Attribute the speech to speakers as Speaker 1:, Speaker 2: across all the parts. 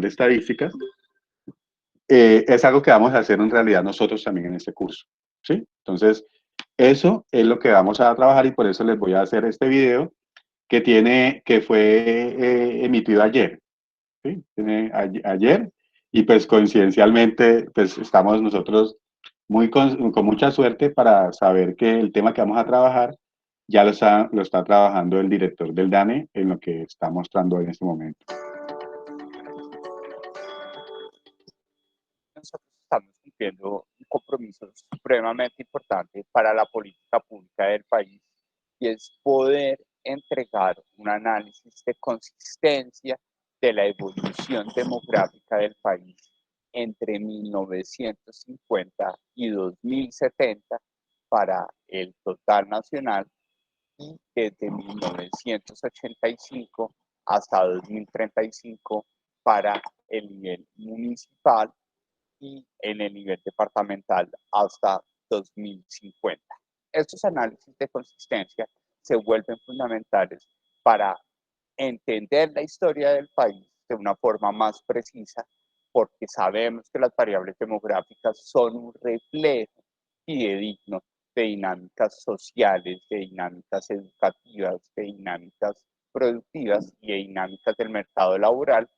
Speaker 1: de estadísticas, es algo que vamos a hacer en realidad nosotros también en este curso, ¿sí? Entonces, eso es lo que vamos a trabajar y por eso les voy a hacer este video que fue emitido ayer, ¿sí? Ayer y pues coincidencialmente pues estamos nosotros con mucha suerte para saber que el tema que vamos a trabajar ya lo está trabajando el director del DANE en lo que está mostrando en este momento.
Speaker 2: Nosotros estamos cumpliendo un compromiso supremamente importante para la política pública del país y es poder entregar un análisis de consistencia de la evolución demográfica del país entre 1950 y 2070 para el total nacional y desde 1985 hasta 2035 para el nivel municipal y en el nivel departamental hasta 2050. Estos análisis de consistencia se vuelven fundamentales para entender la historia del país de una forma más precisa, porque sabemos que las variables demográficas son un reflejo fidedigno de dinámicas sociales, de dinámicas educativas, de dinámicas productivas y de dinámicas del mercado laboral,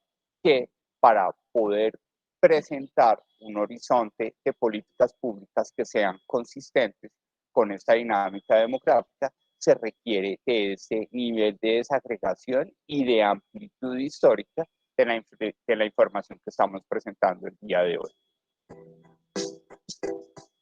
Speaker 2: que para poder presentar un horizonte de políticas públicas que sean consistentes con esta dinámica demográfica, se requiere de ese nivel de desagregación y de amplitud histórica de la información que estamos presentando el día de hoy.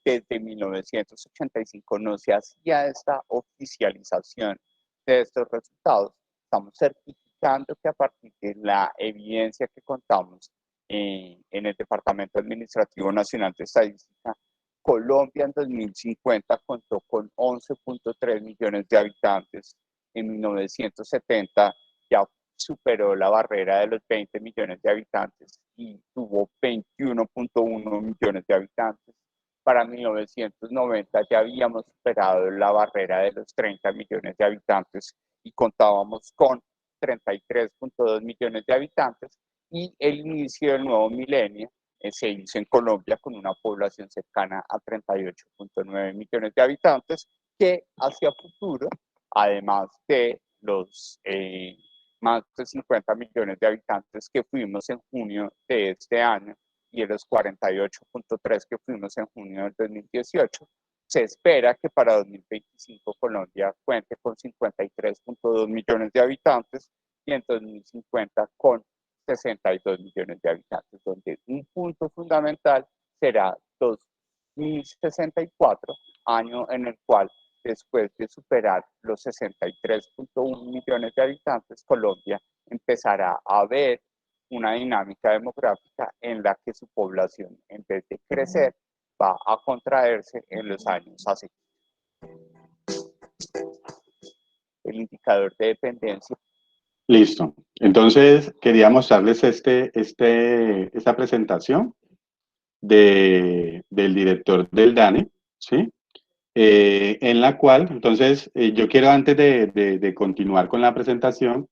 Speaker 2: Desde 1985 no se hacía esta oficialización de estos resultados. Estamos certificando que a partir de la evidencia que contamos en el Departamento Administrativo Nacional de Estadística, Colombia en 2050 contó con 11.3 millones de habitantes. En 1970 ya superó la barrera de los 20 millones de habitantes y tuvo 21.1 millones de habitantes. Para 1990 ya habíamos superado la barrera de los 30 millones de habitantes y contábamos con 33.2 millones de habitantes, y el inicio del nuevo milenio se hizo en Colombia con una población cercana a 38.9 millones de habitantes, que hacia futuro, además de los más de 50 millones de habitantes que fuimos en junio de este año y de los 48.3 que fuimos en junio del 2018, se espera que para 2025 Colombia cuente con 53.2 millones de habitantes y en 2050 con 62 millones de habitantes, donde un punto fundamental será 2064, año en el cual, después de superar los 63.1 millones de habitantes, Colombia empezará a ver una dinámica demográfica en la que su población, en vez de crecer, va a contraerse en los años a seguir. El indicador de dependencia.
Speaker 1: Listo. Entonces, quería mostrarles esta presentación del director del DANE, ¿sí? En la cual, entonces, yo quiero antes de continuar con la presentación,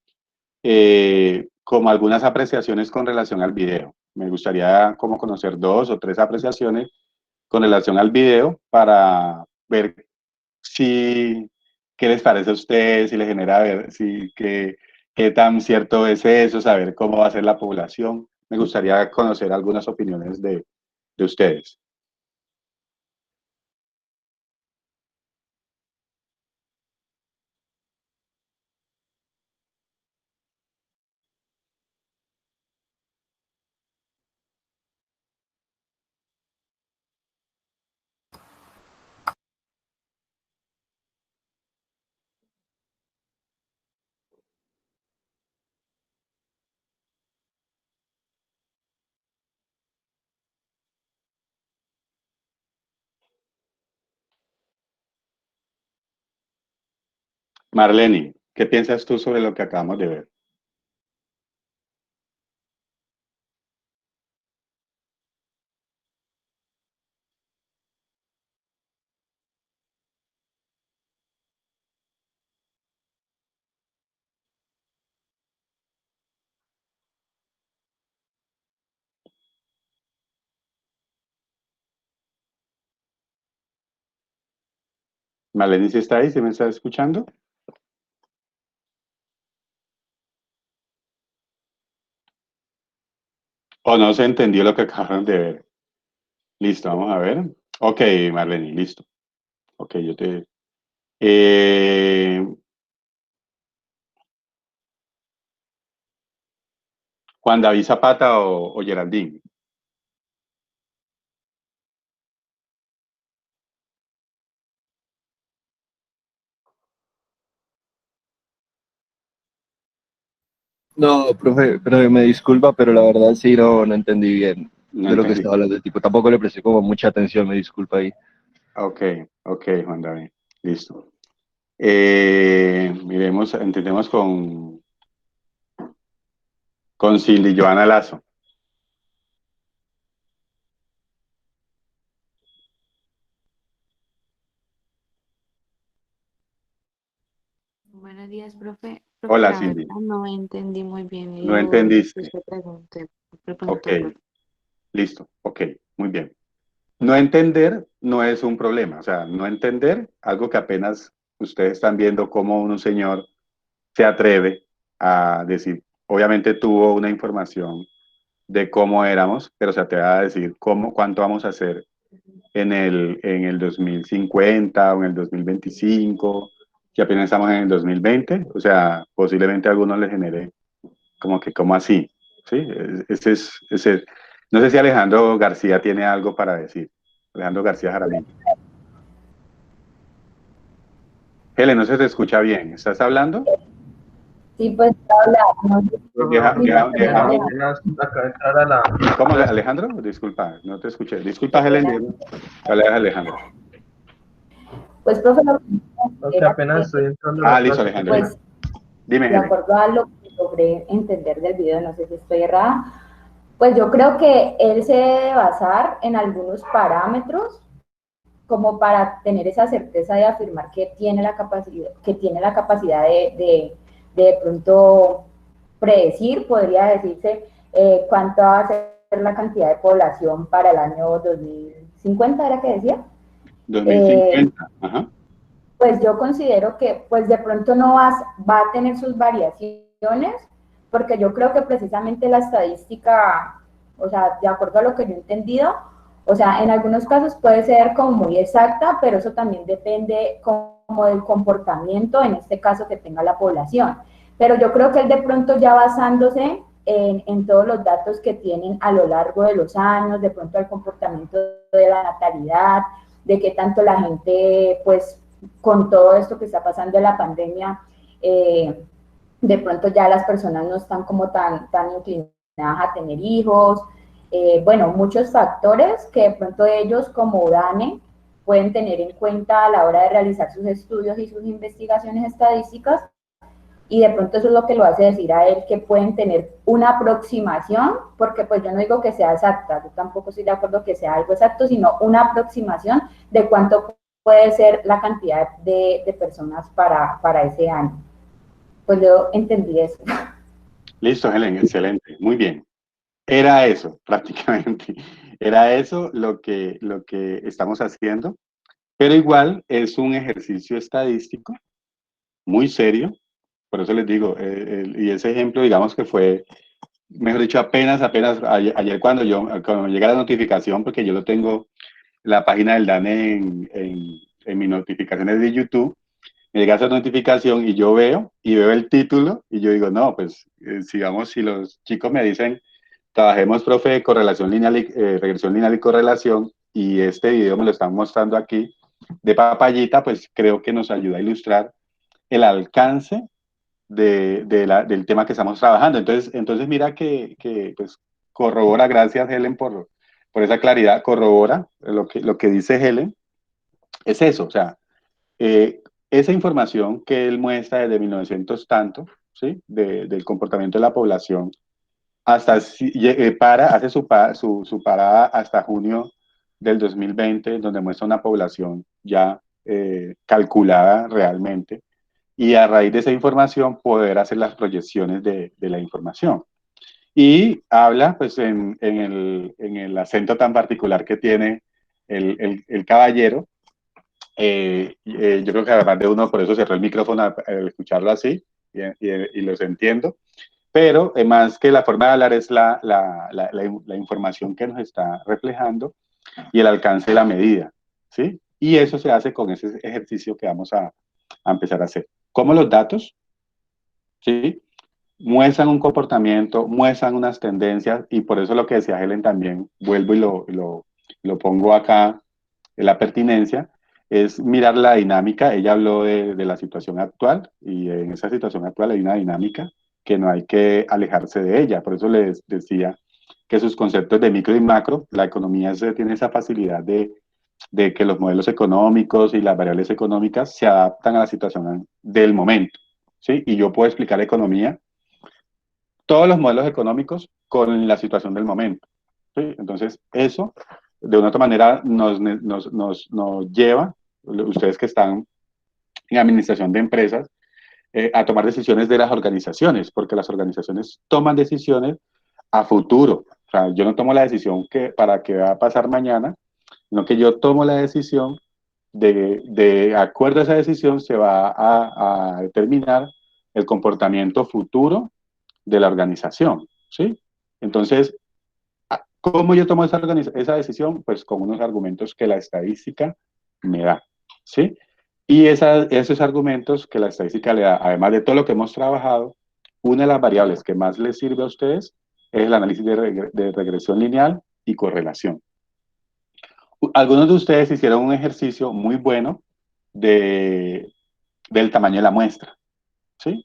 Speaker 1: como algunas apreciaciones con relación al video. Me gustaría como conocer 2 o 3 apreciaciones con relación al video para ver si, qué les parece a ustedes, si les genera, ver, si, qué tan cierto es eso, saber cómo va a ser la población. Me gustaría conocer algunas opiniones de ustedes. Marlene, ¿qué piensas tú sobre lo que acabamos de ver? Marlene, ¿sí está ahí? ¿Sí me está escuchando? ¿O no se entendió lo que acabaron de ver? Listo, vamos a ver. Ok, Marlene, listo. Ok, yo te... eh, Juan David Zapata o Geraldine.
Speaker 3: No, profe, me disculpa, pero la verdad sí no entendí bien
Speaker 1: No
Speaker 3: de lo que
Speaker 1: entendí.
Speaker 3: estaba hablando. Tipo, tampoco le presté como mucha atención, me disculpa ahí.
Speaker 1: Ok, ok, Juan David. Listo. Miremos, entendemos con Cindy Joana Lazo.
Speaker 4: Buenos días, profe. Profe,
Speaker 1: Hola,
Speaker 4: la
Speaker 1: Cindy.
Speaker 4: verdad no entendí muy bien
Speaker 1: No
Speaker 4: lo que
Speaker 1: entendiste.
Speaker 4: usted
Speaker 1: Ok,
Speaker 4: preguntó, profe.
Speaker 1: listo. Ok, muy bien. No entender no es un problema. O sea, no entender algo que apenas ustedes están viendo cómo un señor se atreve a decir, obviamente tuvo una información de cómo éramos, pero se atreve a decir cómo, cuánto vamos a hacer en el 2050 o en el 2025, que apenas estamos en el 2020. O sea, posiblemente a algunos les genere como que, ¿cómo así? ¿Sí? No sé si Alejandro García tiene algo para decir. Alejandro García Jaramillo. Helen, no se te escucha bien. ¿Estás hablando?
Speaker 5: Sí, pues habla, no sé
Speaker 1: Deja,
Speaker 5: si
Speaker 1: deja, deja-
Speaker 5: Alejandro.
Speaker 6: Acaba de entrar a la
Speaker 1: ¿Cómo,
Speaker 6: clase.
Speaker 1: Alejandro? Disculpa, no te escuché.
Speaker 5: Qué
Speaker 1: Disculpa, Helen.
Speaker 5: pena.
Speaker 1: Dale, Alejandro.
Speaker 5: Pues, profe, lo que
Speaker 6: Ok,
Speaker 5: era
Speaker 6: apenas
Speaker 5: que,
Speaker 6: estoy entrando a
Speaker 1: Ah,
Speaker 6: la
Speaker 1: listo,
Speaker 6: clase.
Speaker 1: Alejandro, ya.
Speaker 5: pues,
Speaker 1: Dime,
Speaker 5: de
Speaker 1: Helen.
Speaker 5: acuerdo a lo que logré entender del video, no sé si estoy errada, pues yo creo que él se debe basar en algunos parámetros como para tener esa certeza de afirmar que tiene la capacidad de pronto predecir, podría decirse, cuánto va a ser la cantidad de población para el año 2050, ¿era que decía? Eh,
Speaker 1: 2050. Ajá.
Speaker 5: pues yo considero que pues de pronto no va a tener sus variaciones, porque yo creo que precisamente la estadística, o sea, de acuerdo a lo que yo he entendido, o sea, en algunos casos puede ser como muy exacta, pero eso también depende como del comportamiento, en este caso que tenga la población. Pero yo creo que él de pronto ya basándose en todos los datos que tienen a lo largo de los años, de pronto el comportamiento de la natalidad, de qué tanto la gente, pues, con todo esto que está pasando en la pandemia, de pronto ya las personas no están como tan inclinadas a tener hijos. Bueno, muchos factores que de pronto ellos como DANE pueden tener en cuenta a la hora de realizar sus estudios y sus investigaciones estadísticas, y de pronto eso es lo que lo hace decir a él que pueden tener una aproximación, porque pues yo no digo que sea exacta, yo tampoco estoy de acuerdo que sea algo exacto, sino una aproximación de cuánto puede ser la cantidad de personas para ese año. Pues yo entendí eso.
Speaker 1: Listo, Helen, excelente. Muy bien. Era eso, prácticamente. Era eso lo que estamos haciendo, pero igual es un ejercicio estadístico muy serio. Por eso les digo, y ese ejemplo, digamos que fue, mejor dicho, apenas ayer cuando llega la notificación, porque yo lo tengo, la página del DANE en mis notificaciones de YouTube, me llega esa notificación y yo veo el título y yo digo, no, pues sigamos, si los chicos me dicen, trabajemos, profe, de correlación lineal regresión lineal y correlación, y este video me lo están mostrando aquí de papayita, pues creo que nos ayuda a ilustrar el alcance del tema que estamos trabajando. Entonces mira que pues, corrobora, gracias Helen por esa claridad, corrobora lo que dice Helen, es eso, o sea, eh, esa información que él muestra desde 1900 tanto, ¿sí? Del comportamiento de la población, hace su parada hasta junio del 2020, donde muestra una población ya calculada realmente, y a raíz de esa información poder hacer las proyecciones de la información. Y habla pues en el acento tan particular que tiene el caballero, Yo creo que además de uno, por eso cerró el micrófono al escucharlo así, y los entiendo. Pero más que la forma de hablar es la información que nos está reflejando y el alcance de la medida, ¿sí? Y eso se hace con ese ejercicio que vamos a empezar a hacer. Como los datos, ¿sí? Muestran un comportamiento, muestran unas tendencias, y por eso lo que decía Helen también, vuelvo y lo pongo acá, en la pertinencia, es mirar la dinámica. Ella habló de la situación actual, y en esa situación actual hay una dinámica que no hay que alejarse de ella. Por eso les decía que sus conceptos de micro y macro, la economía tiene esa facilidad de que los modelos económicos y las variables económicas se adaptan a la situación del momento, ¿sí? Y yo puedo explicar economía, todos los modelos económicos con la situación del momento, ¿sí? Entonces, eso, de una otra manera, nos lleva, ustedes que están en administración de empresas, a tomar decisiones de las organizaciones, porque las organizaciones toman decisiones a futuro. O sea, yo no tomo la decisión para qué va a pasar mañana, sino que yo tomo la decisión de acuerdo a esa decisión se va a determinar el comportamiento futuro de la organización, ¿sí? Entonces, ¿cómo yo tomo esa decisión? Pues con unos argumentos que la estadística me da, ¿sí? Y esos argumentos que la estadística le da, además de todo lo que hemos trabajado, una de las variables que más les sirve a ustedes es el análisis de regresión lineal y correlación. Algunos de ustedes hicieron un ejercicio muy bueno del tamaño de la muestra, ¿sí?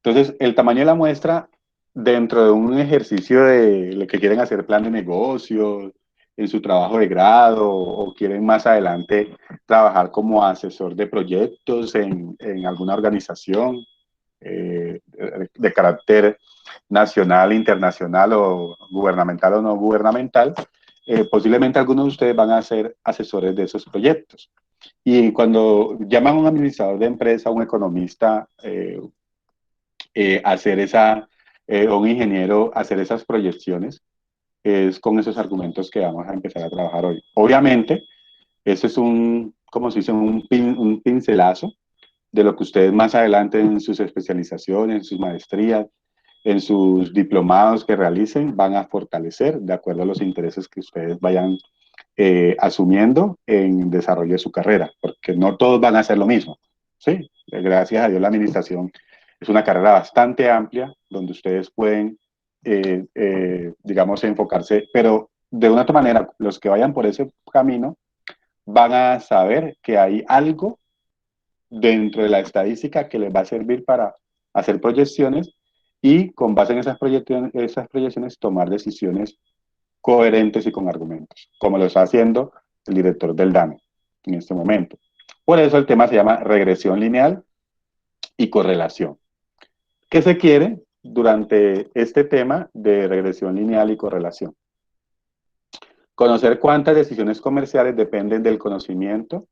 Speaker 1: Entonces, el tamaño de la muestra dentro de un ejercicio de lo que quieren hacer plan de negocios, en su trabajo de grado, o quieren más adelante trabajar como asesor de proyectos en alguna organización de carácter nacional, internacional o gubernamental o no gubernamental, posiblemente algunos de ustedes van a ser asesores de esos proyectos. Y cuando llaman a un administrador de empresa, un economista, hacer o un ingeniero hacer esas proyecciones, es con esos argumentos que vamos a empezar a trabajar hoy. Obviamente, eso es como se dice, un pincelazo de lo que ustedes más adelante en sus especializaciones, en sus maestrías, en sus diplomados que realicen, van a fortalecer de acuerdo a los intereses que ustedes vayan asumiendo en desarrollo de su carrera, porque no todos van a hacer lo mismo, ¿sí? Gracias a Dios la administración es una carrera bastante amplia donde ustedes pueden, digamos, enfocarse, pero de una otra manera, los que vayan por ese camino van a saber que hay algo dentro de la estadística que les va a servir para hacer proyecciones y con base en esas proyecciones tomar decisiones coherentes y con argumentos, como lo está haciendo el director del DANE en este momento. Por eso el tema se llama regresión lineal y correlación. ¿Qué se quiere durante este tema de regresión lineal y correlación? Conocer cuántas decisiones comerciales dependen del conocimiento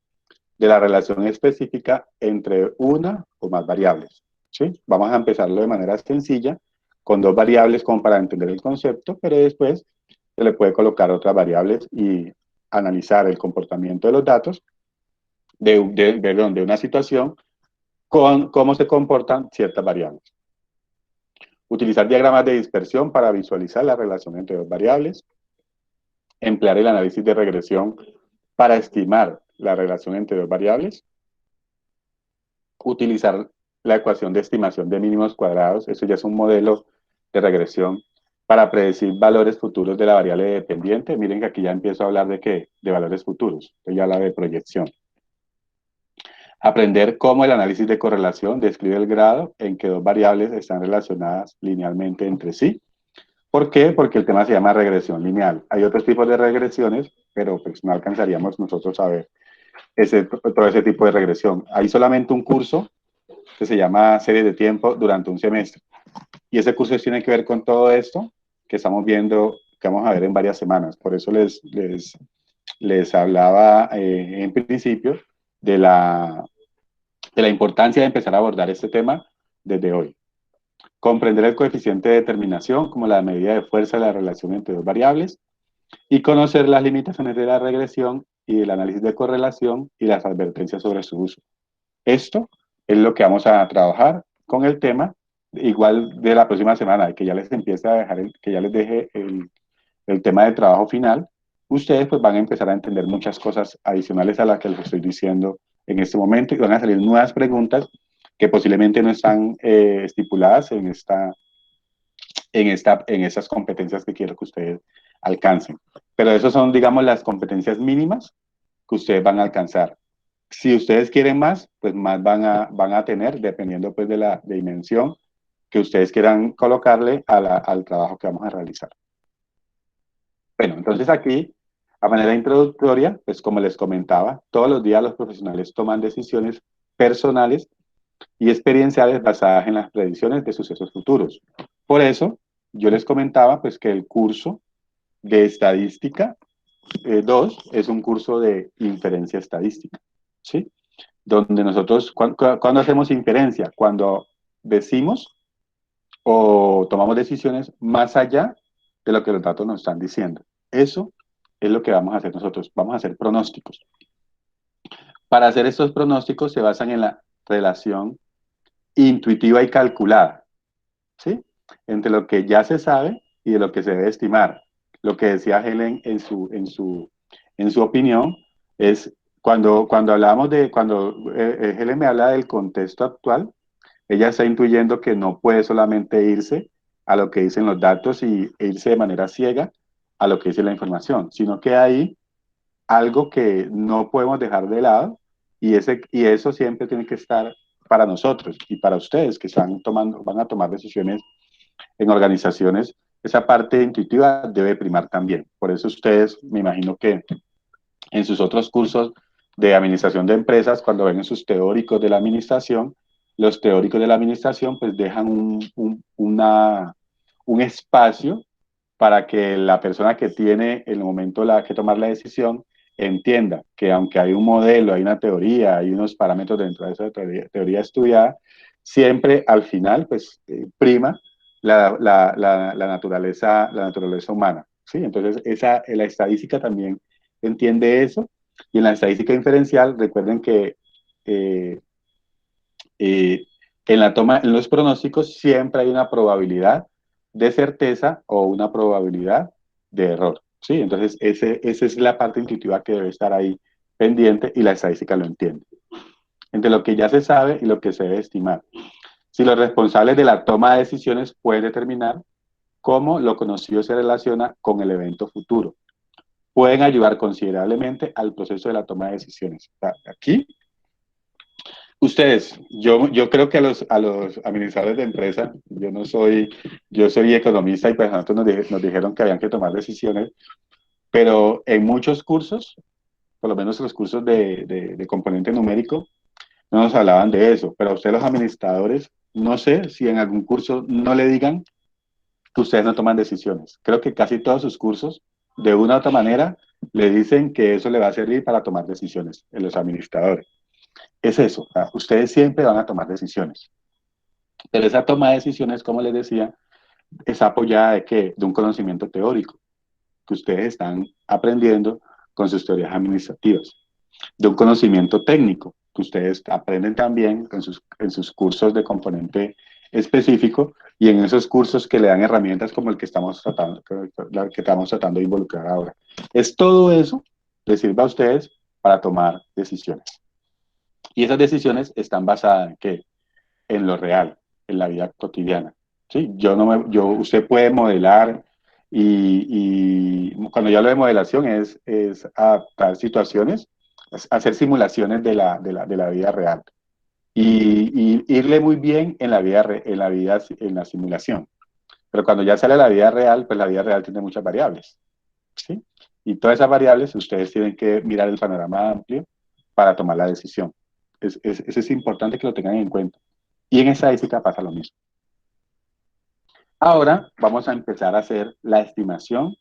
Speaker 1: de la relación específica entre una o más variables, ¿sí? Vamos a empezarlo de manera sencilla, con dos variables como para entender el concepto, pero después se le puede colocar otras variables y analizar el comportamiento de los datos de una situación con cómo se comportan ciertas variables. Utilizar diagramas de dispersión para visualizar la relación entre dos variables. Emplear el análisis de regresión para estimar la relación entre dos variables. Utilizar la ecuación de estimación de mínimos cuadrados, eso ya es un modelo de regresión para predecir valores futuros de la variable dependiente. Miren que aquí ya empiezo a hablar de ¿qué? De valores futuros, esto ya habla de proyección. Aprender cómo el análisis de correlación describe el grado en que dos variables están relacionadas linealmente entre sí. ¿Por qué? Porque el tema se llama regresión lineal. Hay otros tipos de regresiones, pero pues no alcanzaríamos nosotros a ver todo ese tipo de regresión. Hay solamente un curso que se llama serie de tiempo durante un semestre. Y ese curso tiene que ver con todo esto que estamos viendo, que vamos a ver en varias semanas. Por eso les hablaba en principio de la importancia de empezar a abordar este tema desde hoy. Comprender el coeficiente de determinación como la medida de fuerza de la relación entre dos variables y conocer las limitaciones de la regresión y del análisis de correlación y las advertencias sobre su uso. Esto es lo que vamos a trabajar con el tema, igual de la próxima semana, que ya les empiece a dejar, que ya les deje el tema de trabajo final. Ustedes pues van a empezar a entender muchas cosas adicionales a las que les estoy diciendo en este momento y van a salir nuevas preguntas que posiblemente no están estipuladas en esas competencias que quiero que ustedes alcancen. Pero esas son, digamos, las competencias mínimas que ustedes van a alcanzar. Si ustedes quieren más, pues más van a tener, dependiendo pues de la dimensión que ustedes quieran colocarle al trabajo que vamos a realizar. Bueno, entonces aquí, a manera introductoria, pues como les comentaba, todos los días los profesionales toman decisiones personales y experienciales basadas en las predicciones de sucesos futuros. Por eso, yo les comentaba pues que el curso de estadística 2 es un curso de inferencia estadística, ¿sí? Donde nosotros, ¿cuándo hacemos inferencia? Cuando decimos o tomamos decisiones más allá de lo que los datos nos están diciendo. Eso es lo que vamos a hacer nosotros, vamos a hacer pronósticos. Para hacer estos pronósticos se basan en la relación intuitiva y calculada, ¿sí? Entre lo que ya se sabe y de lo que se debe estimar. Lo que decía Helen en su opinión es cuando hablamos cuando Helen me habla del contexto actual, ella está intuyendo que no puede solamente irse a lo que dicen los datos e irse de manera ciega a lo que dice la información, sino que hay algo que no podemos dejar de lado y eso siempre tiene que estar para nosotros y para ustedes que van a tomar decisiones en organizaciones. Esa parte intuitiva debe primar también. Por eso ustedes, me imagino que en sus otros cursos de administración de empresas, cuando ven sus teóricos de la administración, los teóricos de la administración pues dejan un espacio para que la persona que tiene en el momento que tomar la decisión entienda que aunque hay un modelo, hay una teoría, hay unos parámetros dentro de esa teoría estudiada, siempre al final pues prima la naturaleza humana, ¿sí? Entonces la estadística también entiende eso, y en la estadística inferencial recuerden que en los pronósticos siempre hay una probabilidad de certeza o una probabilidad de error, ¿sí? Entonces esa es la parte intuitiva que debe estar ahí pendiente y la estadística lo entiende. Entre lo que ya se sabe y lo que se debe estimar. Si los responsables de la toma de decisiones pueden determinar cómo lo conocido se relaciona con el evento futuro, pueden ayudar considerablemente al proceso de la toma de decisiones. O sea, aquí, ustedes, yo creo que a los administradores de empresa, yo soy economista y pues a nosotros nos dijeron que habían que tomar decisiones, pero en muchos cursos, por lo menos los cursos de componente numérico, no nos hablaban de eso, pero a ustedes los administradores, no sé si en algún curso no le digan que ustedes no toman decisiones. Creo que casi todos sus cursos, de una u otra manera, le dicen que eso le va a servir para tomar decisiones en los administradores. Es eso, ustedes siempre van a tomar decisiones. Pero esa toma de decisiones, como les decía, es apoyada de ¿qué? De un conocimiento teórico que ustedes están aprendiendo con sus teorías administrativas, de un conocimiento técnico que ustedes aprenden también en sus cursos de componente específico y en esos cursos que le dan herramientas como el que estamos tratando de involucrar ahora. Es todo eso les sirve a ustedes para tomar decisiones. Y esas decisiones están basadas en ¿qué? En lo real, en la vida cotidiana. ¿Sí? Usted puede modelar y cuando yo hablo de modelación es adaptar situaciones, hacer simulaciones de la vida real y irle muy bien en la simulación. Pero cuando ya sale la vida real, pues la vida real tiene muchas variables, ¿sí? Y todas esas variables ustedes tienen que mirar el panorama amplio para tomar la decisión. Eso es importante que lo tengan en cuenta. Y en estadística pasa lo mismo. Ahora vamos a empezar a hacer la estimación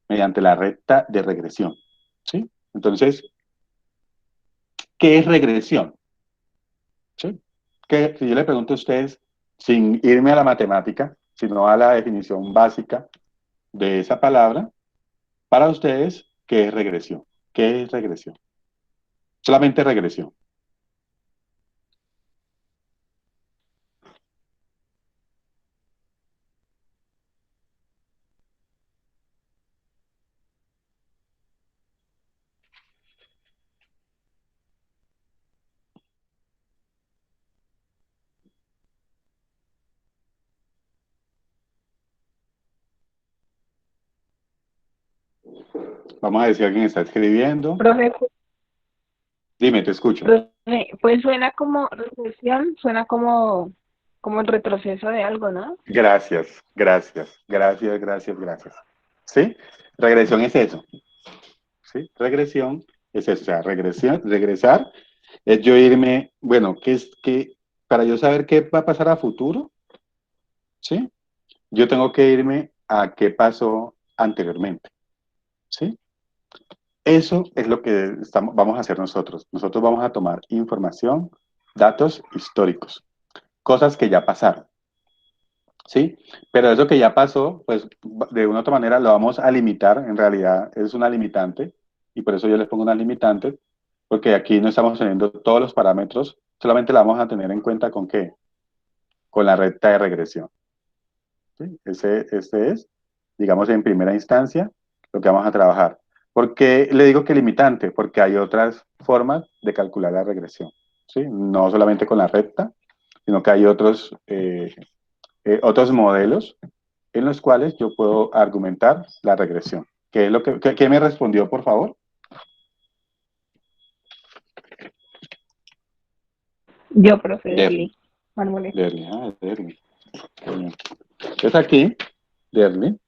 Speaker 1: mediante la recta de regresión, ¿sí? Entonces, ¿qué es regresión? ¿Sí? Si yo le pregunto a ustedes, sin irme a la matemática, sino a la definición básica de esa palabra, para ustedes, ¿qué es regresión? ¿Qué es regresión? Solamente regresión. Vamos a ver si alguien está escribiendo.
Speaker 6: Profe,
Speaker 1: Dime, te escucho.
Speaker 6: pues suena como regresión, suena como el retroceso de algo, ¿no?
Speaker 1: Gracias, gracias, gracias, gracias, gracias. ¿Sí? Regresión es eso. ¿Sí? Regresión es eso. O sea, regresión, regresar es yo irme, bueno, para yo saber qué va a pasar a futuro, ¿sí? Yo tengo que irme a qué pasó anteriormente, ¿sí? Eso es lo que vamos a hacer nosotros. Nosotros vamos a tomar información, datos históricos, cosas que ya pasaron, ¿sí? Pero eso que ya pasó, pues de una u otra manera lo vamos a limitar, en realidad es una limitante, y por eso yo les pongo una limitante, porque aquí no estamos teniendo todos los parámetros, solamente la vamos a tener en cuenta con qué, con la recta de regresión, ¿sí? Este es, digamos, en primera instancia, lo que vamos a trabajar. ¿Por qué le digo que limitante? Porque hay otras formas de calcular la regresión, ¿sí? No solamente con la recta, sino que hay otros modelos en los cuales yo puedo argumentar la regresión. ¿Qué es lo que me respondió, por favor?
Speaker 6: Yo, profe,
Speaker 1: Derly.
Speaker 6: Derly, Marmolejo.
Speaker 1: Derly. Entonces aquí, Derly,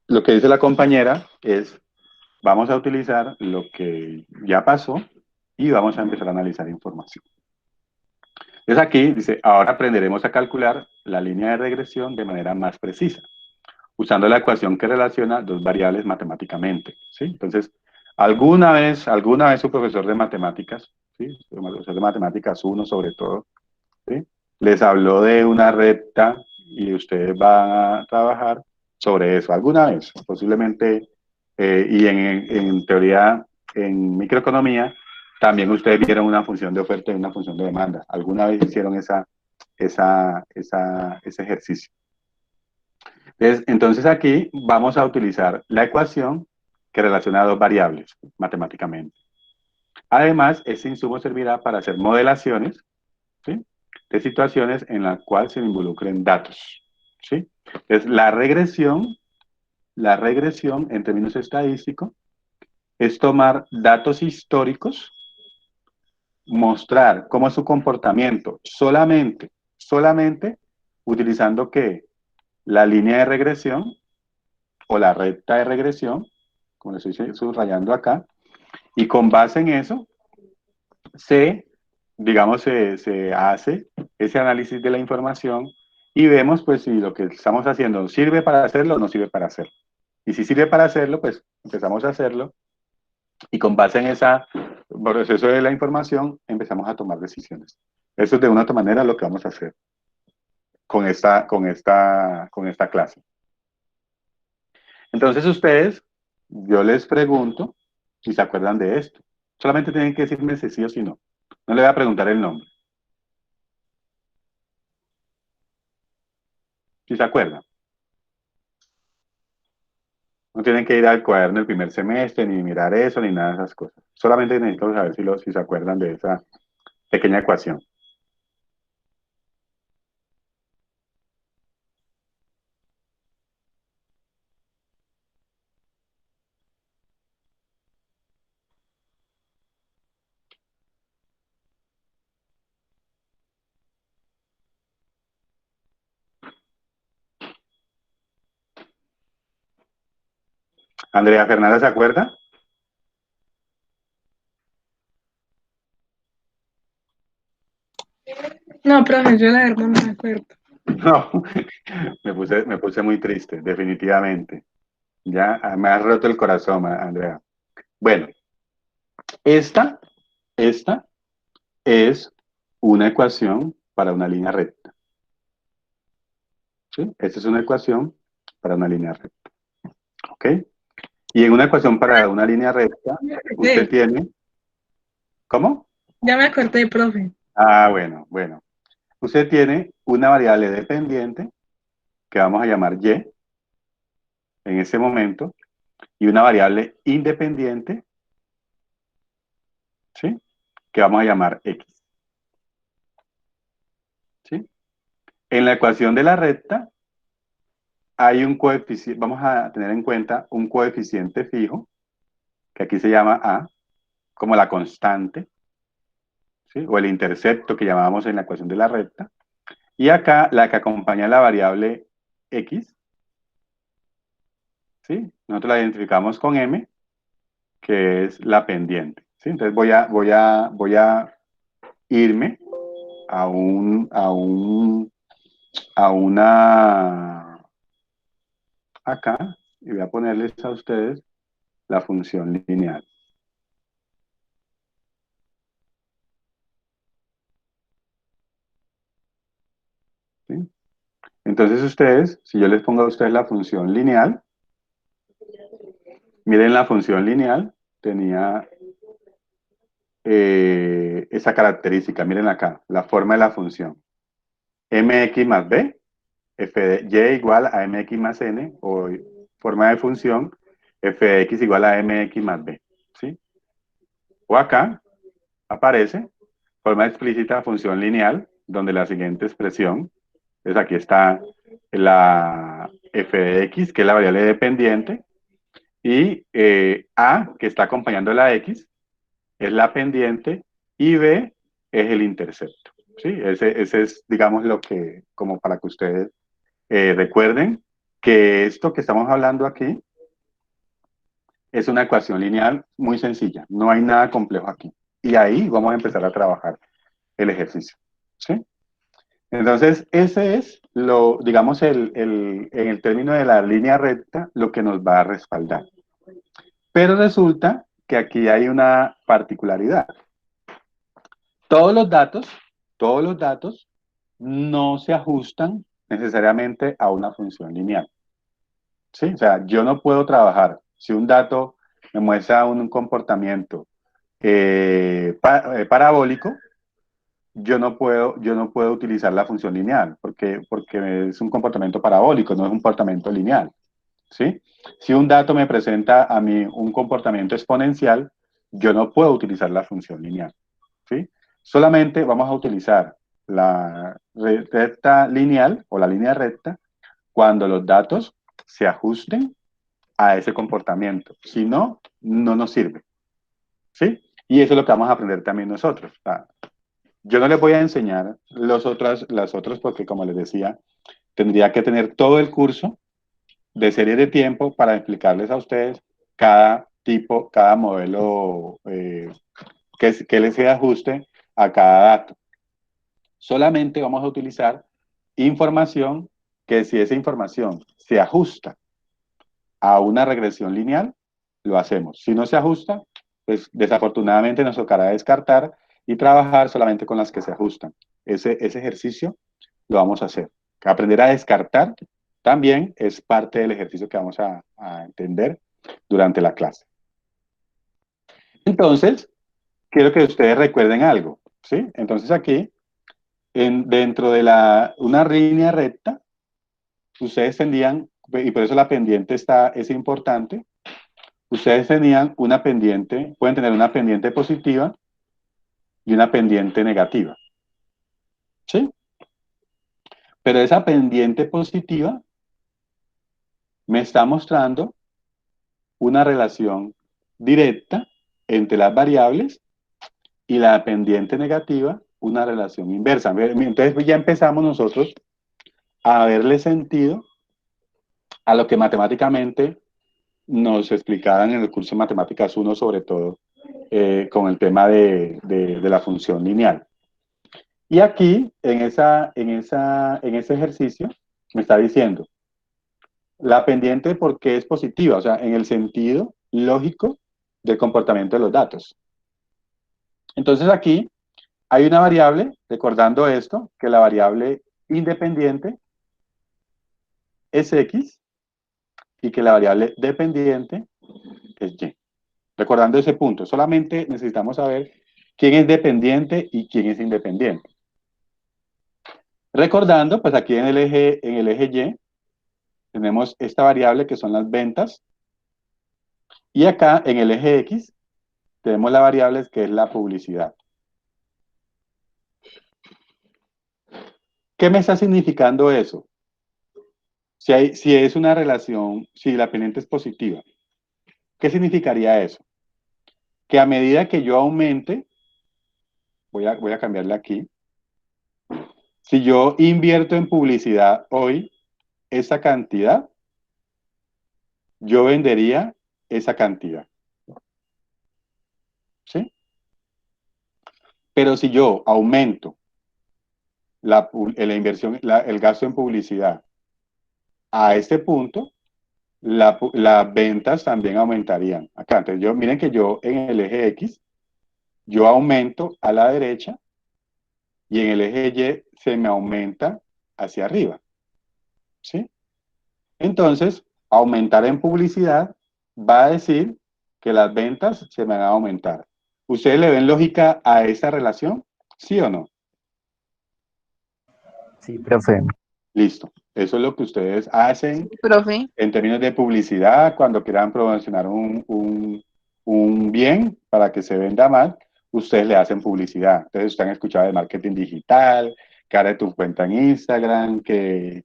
Speaker 1: lo que dice la compañera es, vamos a utilizar lo que ya pasó y vamos a empezar a analizar información. Entonces aquí dice, ahora aprenderemos a calcular la línea de regresión de manera más precisa, usando la ecuación que relaciona dos variables matemáticamente, ¿sí? Entonces, alguna vez su profesor de matemáticas, ¿sí? Su profesor de matemáticas 1 sobre todo, ¿sí? Les habló de una recta y ustedes van a trabajar sobre eso alguna vez, posiblemente, y en teoría, en microeconomía, también ustedes vieron una función de oferta y una función de demanda. Alguna vez hicieron ese ejercicio. Entonces aquí vamos a utilizar la ecuación que relaciona dos variables matemáticamente. Además, ese insumo servirá para hacer modelaciones, ¿sí? De situaciones en las cuales se involucren datos, ¿sí? Entonces, la regresión en términos estadísticos es tomar datos históricos, mostrar cómo es su comportamiento solamente utilizando ¿qué? La línea de regresión o la recta de regresión, como le estoy subrayando acá, y con base en eso se hace ese análisis de la información y vemos pues si lo que estamos haciendo sirve para hacerlo o no sirve para hacerlo. Y si sirve para hacerlo, pues empezamos a hacerlo y con base en ese proceso de la información empezamos a tomar decisiones. Eso es de una u otra manera lo que vamos a hacer con esta clase. Entonces ustedes, yo les pregunto si se acuerdan de esto. Solamente tienen que decirme si sí o si no. No le voy a preguntar el nombre. Si se acuerdan. No tienen que ir al cuaderno del primer semestre, ni mirar eso, ni nada de esas cosas. Solamente necesito saber si se acuerdan de esa pequeña ecuación. Andrea Fernanda, ¿se acuerda?
Speaker 7: No, profe, yo la verdad no me acuerdo.
Speaker 1: No, me puse muy triste, definitivamente. Ya me ha roto el corazón, Andrea. Bueno, esta es una ecuación para una línea recta. ¿Sí? Esta es una ecuación para una línea recta. ¿Ok? Y en una ecuación para una línea recta, usted tiene... ¿Cómo?
Speaker 7: Ya me acordé, profe.
Speaker 1: Ah, bueno, bueno. Usted tiene una variable dependiente que vamos a llamar y en ese momento y una variable independiente, ¿sí? Que vamos a llamar x, ¿sí? En la ecuación de la recta hay un coeficiente, vamos a tener en cuenta un coeficiente fijo, que aquí se llama a, como la constante, ¿sí? O el intercepto que llamábamos en la ecuación de la recta. Y acá la que acompaña la variable x, ¿sí? Nosotros la identificamos con m, que es la pendiente, ¿sí? Entonces voy a irme a una, acá, y voy a ponerles a ustedes la función lineal. ¿Sí? Entonces ustedes, si yo les pongo a ustedes la función lineal, miren la función lineal, tenía esa característica, miren acá, la forma de la función. Mx más b, f de y igual a mx más n, o forma de función, f de x igual a mx más b, ¿sí? O acá aparece forma explícita función lineal, donde la siguiente expresión, pues aquí está la f de x, que es la variable dependiente, y a, que está acompañando la x, es la pendiente, y b es el intercepto. ¿Sí? Ese es, digamos, lo que, como para que ustedes recuerden que esto que estamos hablando aquí es una ecuación lineal muy sencilla, no hay nada complejo aquí. Y ahí vamos a empezar a trabajar el ejercicio. ¿Sí? Entonces, ese es lo, digamos, en el término de la línea recta, lo que nos va a respaldar. Pero resulta que aquí hay una particularidad. Todos los datos no se ajustan necesariamente a una función lineal. ¿Sí? O sea, yo no puedo trabajar. Si un dato me muestra un comportamiento parabólico, yo no puedo utilizar la función lineal porque es un comportamiento parabólico, no es un comportamiento lineal. ¿Sí? Si un dato me presenta a mí un comportamiento exponencial, yo no puedo utilizar la función lineal. ¿Sí? Solamente vamos a utilizar la recta lineal o la línea recta cuando los datos se ajusten a ese comportamiento. Si no, no nos sirve. ¿Sí? Y eso es lo que vamos a aprender también nosotros. O sea, yo no les voy a enseñar las otras porque, como les decía, tendría que tener todo el curso de serie de tiempo para explicarles a ustedes cada tipo, cada modelo que les se ajuste a cada dato. Solamente vamos a utilizar información que si esa información se ajusta a una regresión lineal, lo hacemos. Si no se ajusta, pues desafortunadamente nos tocará descartar y trabajar solamente con las que se ajustan. Ese ejercicio lo vamos a hacer. Aprender a descartar también es parte del ejercicio que vamos a entender durante la clase. Entonces, quiero que ustedes recuerden algo, ¿sí? Entonces aquí, dentro de una línea recta, ustedes tendrían, y por eso la pendiente es importante, ustedes tenían una pendiente, pueden tener una pendiente positiva y una pendiente negativa. ¿Sí? Pero esa pendiente positiva me está mostrando una relación directa entre las variables y la pendiente negativa, una relación inversa. Entonces ya empezamos nosotros a verle sentido a lo que matemáticamente nos explicaban en el curso de Matemáticas 1, sobre todo con el tema de la función lineal. Y aquí, en ese ejercicio, me está diciendo, la pendiente ¿por qué es positiva? O sea, en el sentido lógico del comportamiento de los datos. Entonces aquí hay una variable, recordando esto, que la variable independiente es x y que la variable dependiente Recordando ese punto, solamente necesitamos saber quién es dependiente y quién es independiente. Recordando, pues aquí en el eje Y tenemos esta variable que son las ventas, y acá en el eje X tenemos la variable que es la publicidad. ¿Qué me está significando eso? Si es una relación, si la pendiente es positiva, ¿qué significaría eso? Que a medida que yo aumente, voy a cambiarle aquí, si yo invierto en publicidad hoy esa cantidad, yo vendería esa cantidad. ¿Sí? Pero si yo aumento la inversión, el gasto en publicidad a este punto, las ventas también aumentarían. Acá, entonces miren que yo en el eje X, yo aumento a la derecha y en el eje Y se me aumenta hacia arriba. ¿Sí? Entonces, aumentar en publicidad va a decir que las ventas se van a aumentar. ¿Ustedes le ven lógica a esta relación? ¿Sí o no?
Speaker 8: Sí, profe.
Speaker 1: Listo. Eso es lo que ustedes hacen
Speaker 6: Profe,
Speaker 1: en términos de publicidad cuando quieran promocionar un bien para que se venda más. Ustedes le hacen publicidad. Entonces, ustedes han escuchado de marketing digital, que abre tu cuenta en Instagram, que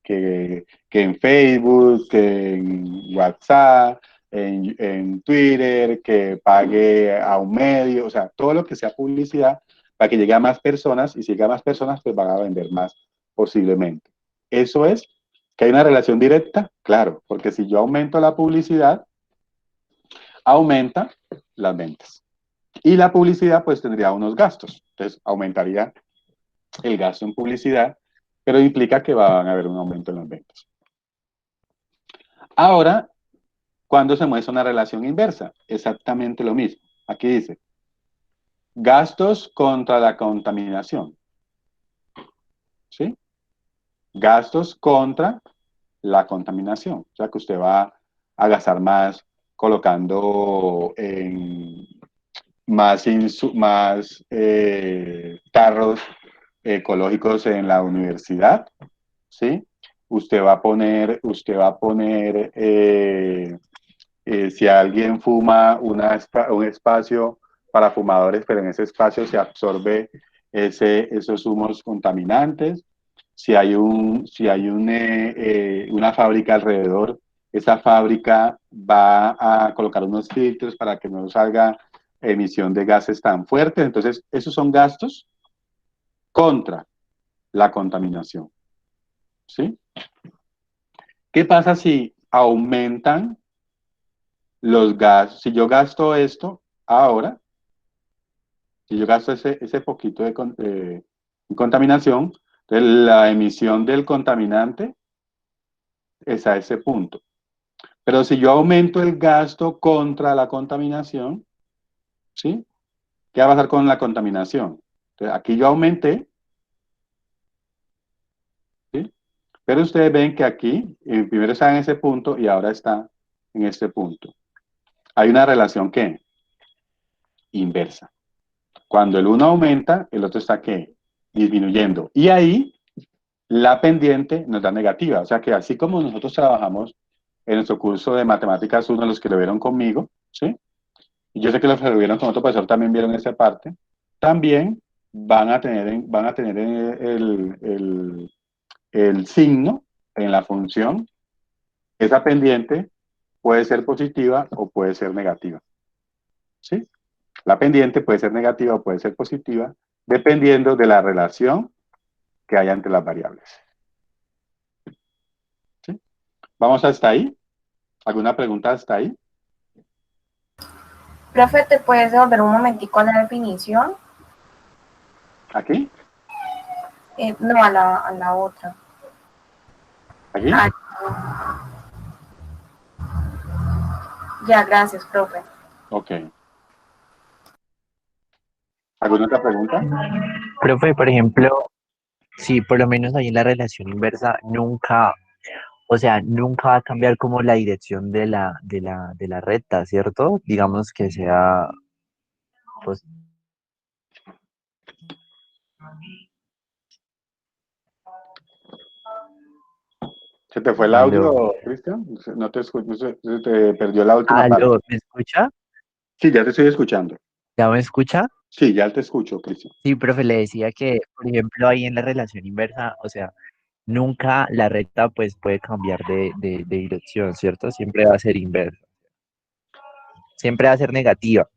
Speaker 1: en Facebook, que en WhatsApp, en Twitter, que pague a un medio, o sea, todo lo que sea publicidad para que llegue a más personas y si llega a más personas, pues van a vender más posiblemente. Eso es que hay una relación directa, claro, porque si yo aumento la publicidad, aumenta las ventas. Y la publicidad pues tendría unos gastos. Entonces aumentaría el gasto en publicidad, pero implica que van a haber un aumento en las ventas. Ahora, ¿cuándo se muestra una relación inversa? Exactamente lo mismo. Aquí dice, gastos contra la contaminación. ¿Sí? Gastos contra la contaminación. O sea que usted va a gastar más colocando más tarros ecológicos en la universidad, ¿sí? Si alguien fuma un espacio para fumadores, pero en ese espacio se absorbe esos humos contaminantes. Si hay una fábrica alrededor, esa fábrica va a colocar unos filtros para que no salga emisión de gases tan fuertes. Entonces, esos son gastos contra la contaminación. ¿Sí? ¿Qué pasa si aumentan los gastos? Si yo gasto esto ahora, si yo gasto ese poquito de contaminación, entonces la emisión del contaminante es a ese punto. Pero si yo aumento el gasto contra la contaminación, ¿sí? ¿Qué va a pasar con la contaminación? Entonces, aquí yo aumenté, ¿sí? Pero ustedes ven que aquí, primero está en ese punto y ahora está en este punto. Hay una relación, ¿qué? Inversa. Cuando el uno aumenta, el otro está, ¿qué? Disminuyendo. Y ahí, la pendiente nos da negativa. O sea que así como nosotros trabajamos en nuestro curso de Matemáticas 1, los que lo vieron conmigo, ¿sí? Y yo sé que los que lo vieron con otro profesor también vieron esa parte, también van a tener el signo en la función. Esa pendiente puede ser positiva o puede ser negativa. ¿Sí? La pendiente puede ser negativa o puede ser positiva, dependiendo de la relación que haya entre las variables. ¿Sí? ¿Vamos hasta ahí? ¿Alguna pregunta hasta ahí?
Speaker 5: Profe, ¿te puedes devolver un momentico a la definición?
Speaker 1: ¿Aquí?
Speaker 5: No, a la otra.
Speaker 1: ¿Aquí?
Speaker 5: Ya, gracias, profe.
Speaker 1: Ok. ¿Alguna otra pregunta?
Speaker 8: Profe, por ejemplo, si por lo menos ahí en la relación inversa nunca o sea, nunca va a cambiar como la dirección de la recta, ¿cierto? Digamos que sea, pues,
Speaker 1: ¿Se te fue el
Speaker 8: aló,
Speaker 1: audio, Cristian? No te escucho, se te perdió la última parte.
Speaker 8: ¿me escucha?
Speaker 1: Sí, ya te estoy escuchando.
Speaker 8: ¿Ya me escucha?
Speaker 1: Sí, ya te escucho, Cristian.
Speaker 8: Sí, profe, le decía que, por ejemplo, ahí en la relación inversa, o sea, nunca la recta pues puede cambiar de dirección, ¿cierto? Siempre va a ser inversa, siempre va a ser negativa.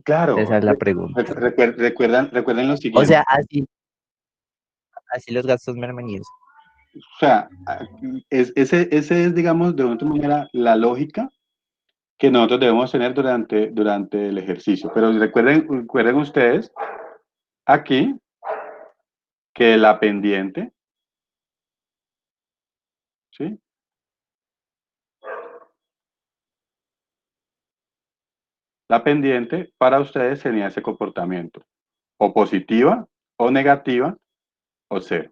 Speaker 1: Claro,
Speaker 8: Esa es la pregunta.
Speaker 1: recuerden lo
Speaker 8: O
Speaker 1: siguiente.
Speaker 8: sea, así los gastos merman y eso.
Speaker 1: O sea, ese es, digamos, de otra manera, la lógica que nosotros debemos tener durante el ejercicio. Pero recuerden ustedes aquí que la pendiente, ¿sí? La pendiente para ustedes sería ese comportamiento, o positiva, o negativa, o cero.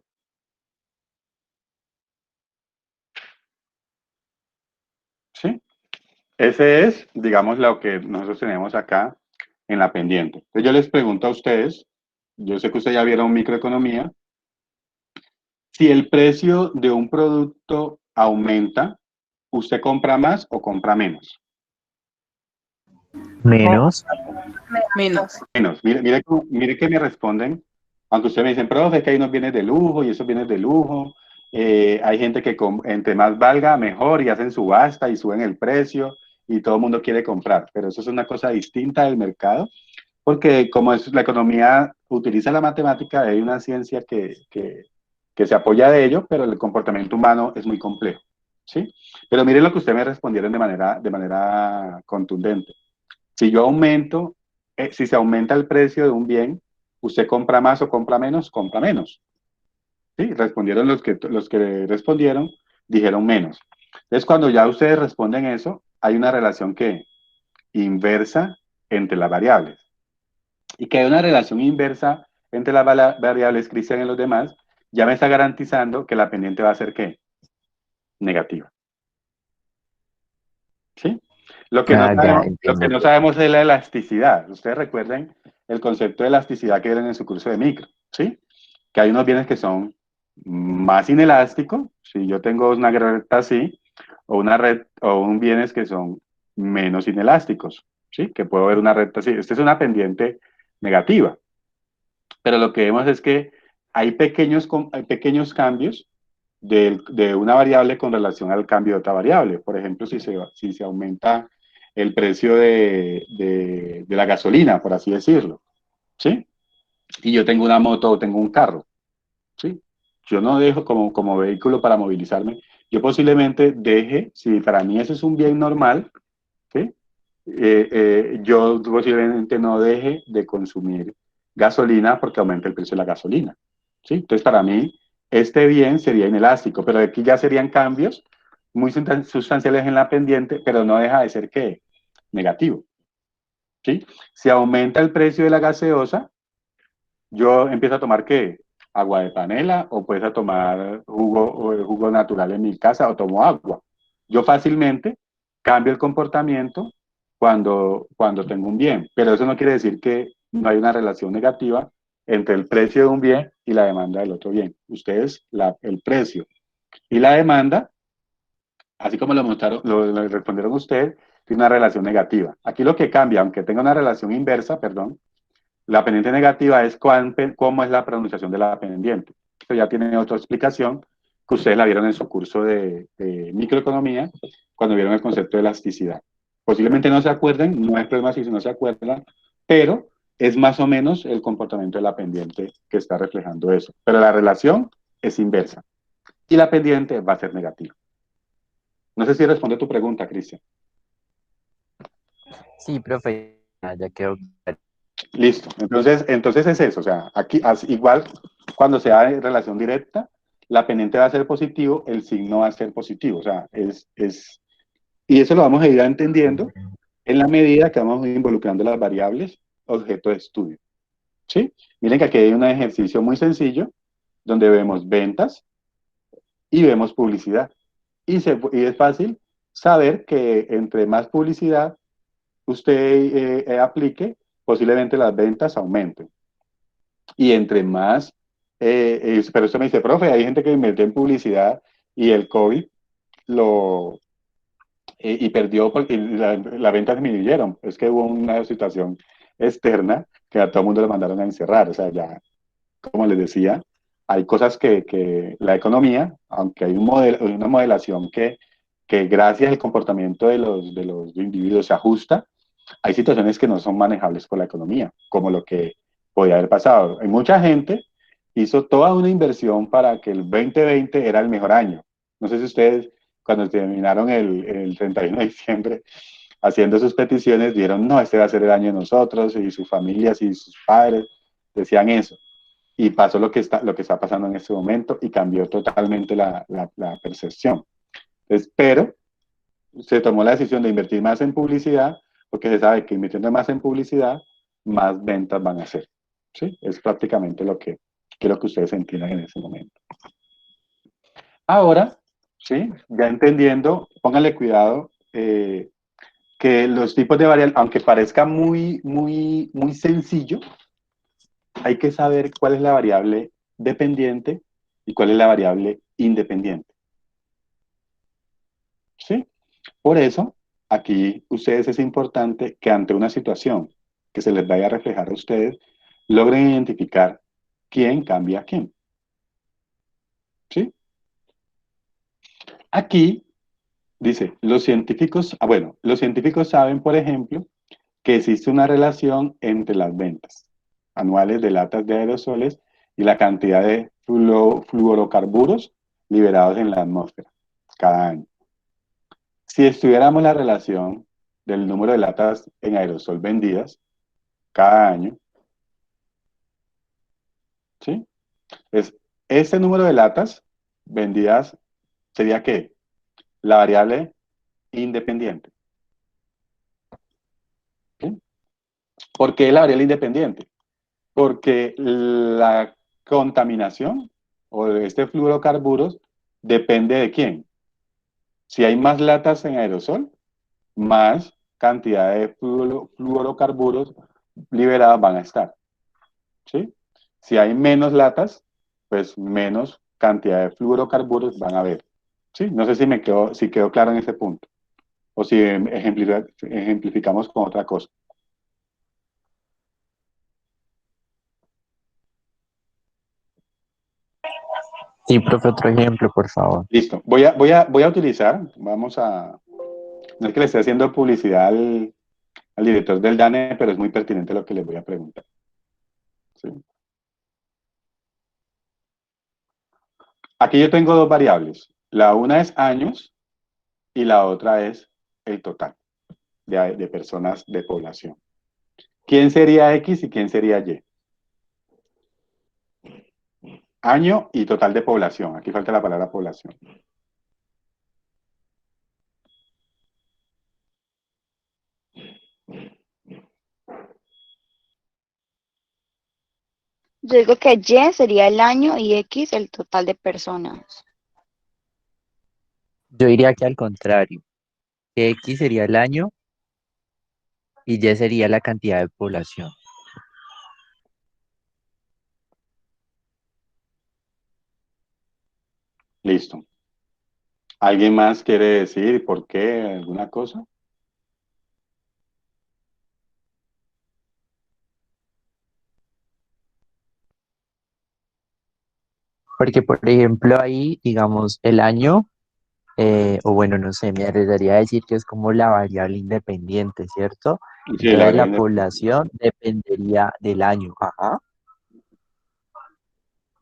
Speaker 1: ¿Sí? Ese es, digamos, lo que nosotros tenemos acá en la pendiente. Entonces yo les pregunto a ustedes, yo sé que ustedes ya vieron microeconomía, si el precio de un producto aumenta, ¿usted compra más o compra menos?
Speaker 8: Menos.
Speaker 9: Menos.
Speaker 1: Menos. Mire que me responden, aunque ustedes me dicen, profe, que hay unos bienes de lujo y esos bienes de lujo, hay gente que entre más valga, mejor, y hacen subasta y suben el precio y todo el mundo quiere comprar, pero eso es una cosa distinta del mercado, porque como la economía utiliza la matemática, hay una ciencia que se apoya de ello, pero el comportamiento humano es muy complejo, ¿sí? Pero miren lo que ustedes me respondieron de manera contundente. Si yo aumento, si se aumenta el precio de un bien, ¿usted compra más o compra menos? Compra menos. ¿Sí? Respondieron los que respondieron, dijeron menos. Entonces, cuando ya ustedes responden eso, hay una relación que inversa entre las variables. Y que hay una relación inversa entre las variables, Cristian, y los demás, ya me está garantizando que la pendiente va a ser ¿qué? Negativa. ¿Sí?
Speaker 8: Ah, ya
Speaker 1: Lo que
Speaker 8: entiendo,
Speaker 1: no
Speaker 8: profe.
Speaker 1: sabemos es la elasticidad. Ustedes recuerden el concepto de elasticidad que vieron en su curso de micro, ¿sí? Que hay unos bienes que son más inelásticos, si yo tengo una recta así, o una red, o un bienes que son menos inelásticos, ¿sí? Que puedo ver una recta así. Esta es una pendiente negativa, pero lo que vemos es que hay pequeños cambios de una variable con relación al cambio de otra variable. Por ejemplo, si se aumenta el precio de la gasolina, por así decirlo, ¿sí? Y yo tengo una moto o tengo un carro, ¿sí? Yo no dejo como vehículo para movilizarme. Yo posiblemente deje, si para mí ese es un bien normal, ¿sí? Yo posiblemente no deje de consumir gasolina porque aumenta el precio de la gasolina, ¿sí? Entonces, para mí, este bien sería inelástico, pero aquí ya serían cambios muy sustanciales en la pendiente, pero no deja de ser, ¿qué? Negativo, ¿sí? Si aumenta el precio de la gaseosa, yo empiezo a tomar, ¿qué? Agua de panela, o puedes a tomar jugo natural en mi casa, o tomo agua. Yo fácilmente cambio el comportamiento cuando tengo un bien, pero eso no quiere decir que no hay una relación negativa entre el precio de un bien y la demanda del otro bien. Ustedes, el precio y la demanda, así como lo respondieron ustedes, tiene una relación negativa. Aquí lo que cambia, aunque tenga una relación inversa, perdón, la pendiente negativa es cómo es la pronunciación de la pendiente. Esto ya tiene otra explicación que ustedes la vieron en su curso de microeconomía cuando vieron el concepto de elasticidad. Posiblemente no se acuerden, no hay problema si no se acuerdan, pero es más o menos el comportamiento de la pendiente que está reflejando eso. Pero la relación es inversa y la pendiente va a ser negativa. No sé si responde tu pregunta, Cristian.
Speaker 8: Sí, profe, ya quedó.
Speaker 1: Listo. Entonces es eso. O sea, aquí igual cuando sea en relación directa, la pendiente va a ser positivo, el signo va a ser positivo. O sea, y eso lo vamos a ir entendiendo en la medida que vamos involucrando las variables objeto de estudio. ¿Sí? Miren que aquí hay un ejercicio muy sencillo donde vemos ventas y vemos publicidad. y es fácil saber que entre más publicidad usted aplique, posiblemente las ventas aumenten. Y entre más, pero usted me dice, profe, hay gente que invirtió en publicidad y el COVID lo, y perdió porque las ventas disminuyeron. Es que hubo una situación externa que a todo el mundo le mandaron a encerrar. O sea, ya, como les decía, hay cosas que la economía, aunque hay una modelación que gracias al comportamiento de los individuos se ajusta, hay situaciones que no son manejables por la economía, como lo que podía haber pasado. Hay mucha gente hizo toda una inversión para que el 2020 era el mejor año. No sé si ustedes, cuando terminaron el 31 de diciembre, haciendo sus peticiones, dijeron, no, este va a ser el año de nosotros, y sus familias y sus padres decían eso. Y pasó lo que está pasando en este momento y cambió totalmente la percepción. Entonces, pero se tomó la decisión de invertir más en publicidad, porque se sabe que invirtiendo más en publicidad, más ventas van a hacer. ¿Sí? Es prácticamente lo que quiero que ustedes entiendan en ese momento. Ahora, ¿sí? Ya entendiendo, pónganle cuidado, que los tipos de variables, aunque parezca muy sencillo, hay que saber cuál es la variable dependiente y cuál es la variable independiente. ¿Sí? Por eso, aquí ustedes es importante que ante una situación que se les vaya a reflejar a ustedes, logren identificar quién cambia a quién. ¿Sí? Aquí dice, los científicos, bueno, los científicos saben, por ejemplo, que existe una relación entre las ventas anuales de latas de aerosoles y la cantidad de fluorocarburos liberados en la atmósfera cada año. Si estudiáramos la relación del número de latas en aerosol vendidas cada año, ¿sí? Ese número de latas vendidas sería ¿qué? La variable independiente. ¿Sí? ¿Por qué la variable independiente? Porque la contaminación o de este fluorocarburos depende de quién. Si hay más latas en aerosol, más cantidad de fluorocarburos liberadas van a estar. ¿Sí? Si hay menos latas, pues menos cantidad de fluorocarburos van a haber. ¿Sí? No sé si quedó claro en ese punto o si ejemplificamos con otra cosa.
Speaker 8: Sí, profe, otro ejemplo, por favor.
Speaker 1: Listo. Voy a utilizar, no es que le esté haciendo publicidad al director del DANE, pero es muy pertinente lo que les voy a preguntar. ¿Sí? Aquí yo tengo dos variables. La una es años y la otra es el total de personas de población. ¿Quién sería X y quién sería Y? Año y total de población. Aquí falta la palabra población.
Speaker 9: Yo digo que Y sería el año y X el total de personas.
Speaker 8: Yo diría que al contrario, que X sería el año y Y sería la cantidad de población.
Speaker 1: Listo. ¿Alguien más quiere decir por qué alguna cosa?
Speaker 8: Porque, por ejemplo, ahí, digamos, el año, o bueno, no sé, me arriesgaría a decir que es como la variable independiente, ¿cierto?
Speaker 1: Sí, la
Speaker 8: Entonces la
Speaker 1: variable independiente.
Speaker 8: población dependería del año. Ajá.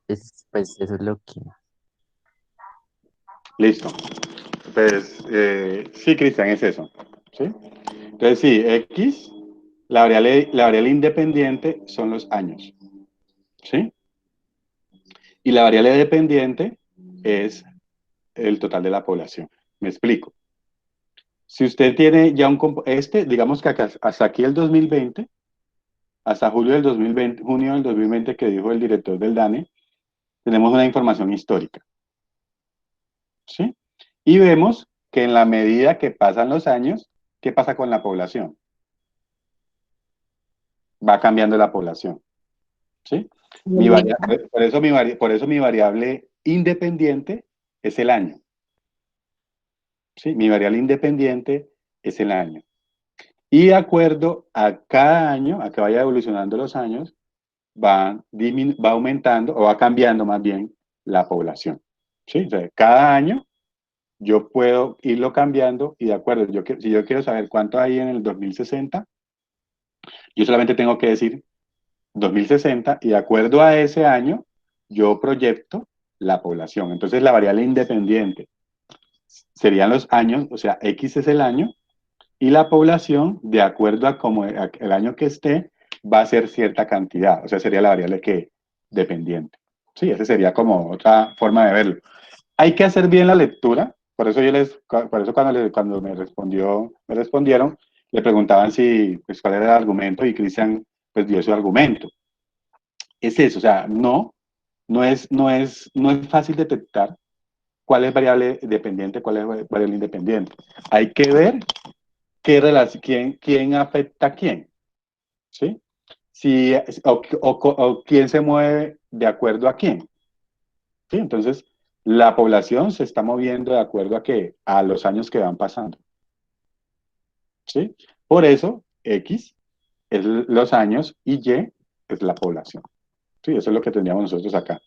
Speaker 8: Pues eso es lo que...
Speaker 1: Listo. Pues sí, Cristian, es eso. ¿Sí? Entonces sí, X, la variable independiente son los años. ¿Sí? Y la variable dependiente es el total de la población. Me explico. Si usted tiene ya digamos que hasta aquí el 2020, hasta julio del 2020, junio del 2020 que dijo el director del DANE, tenemos una información histórica. ¿Sí? Y vemos que en la medida que pasan los años, ¿qué pasa con la población? Va cambiando la población, ¿sí? Por eso mi variable independiente es el año, ¿sí? Mi variable independiente es el año. Y de acuerdo a cada año, a que vaya evolucionando los años, va aumentando o va cambiando más bien la población, ¿sí? O sea, cada año yo puedo irlo cambiando y de acuerdo, si yo quiero saber cuánto hay en el 2060, yo solamente tengo que decir 2060 y de acuerdo a ese año, yo proyecto la población. Entonces la variable independiente serían los años, o sea, X es el año y la población, de acuerdo a como el año que esté, va a ser cierta cantidad. O sea, sería la variable que dependiente. Sí, esa sería como otra forma de verlo. Hay que hacer bien la lectura, por eso cuando me respondieron, le preguntaban si, pues, cuál era el argumento y Cristian, pues, dio su argumento. Es eso, o sea, no es fácil detectar cuál es variable dependiente, cuál es variable independiente. Hay que ver quién afecta a quién, ¿sí? Si, o quién se mueve de acuerdo a quién, ¿sí? Entonces, la población se está moviendo de acuerdo a qué, a los años que van pasando, ¿sí? Por eso, X es los años y Y es la población, ¿sí? Eso es lo que tendríamos nosotros acá.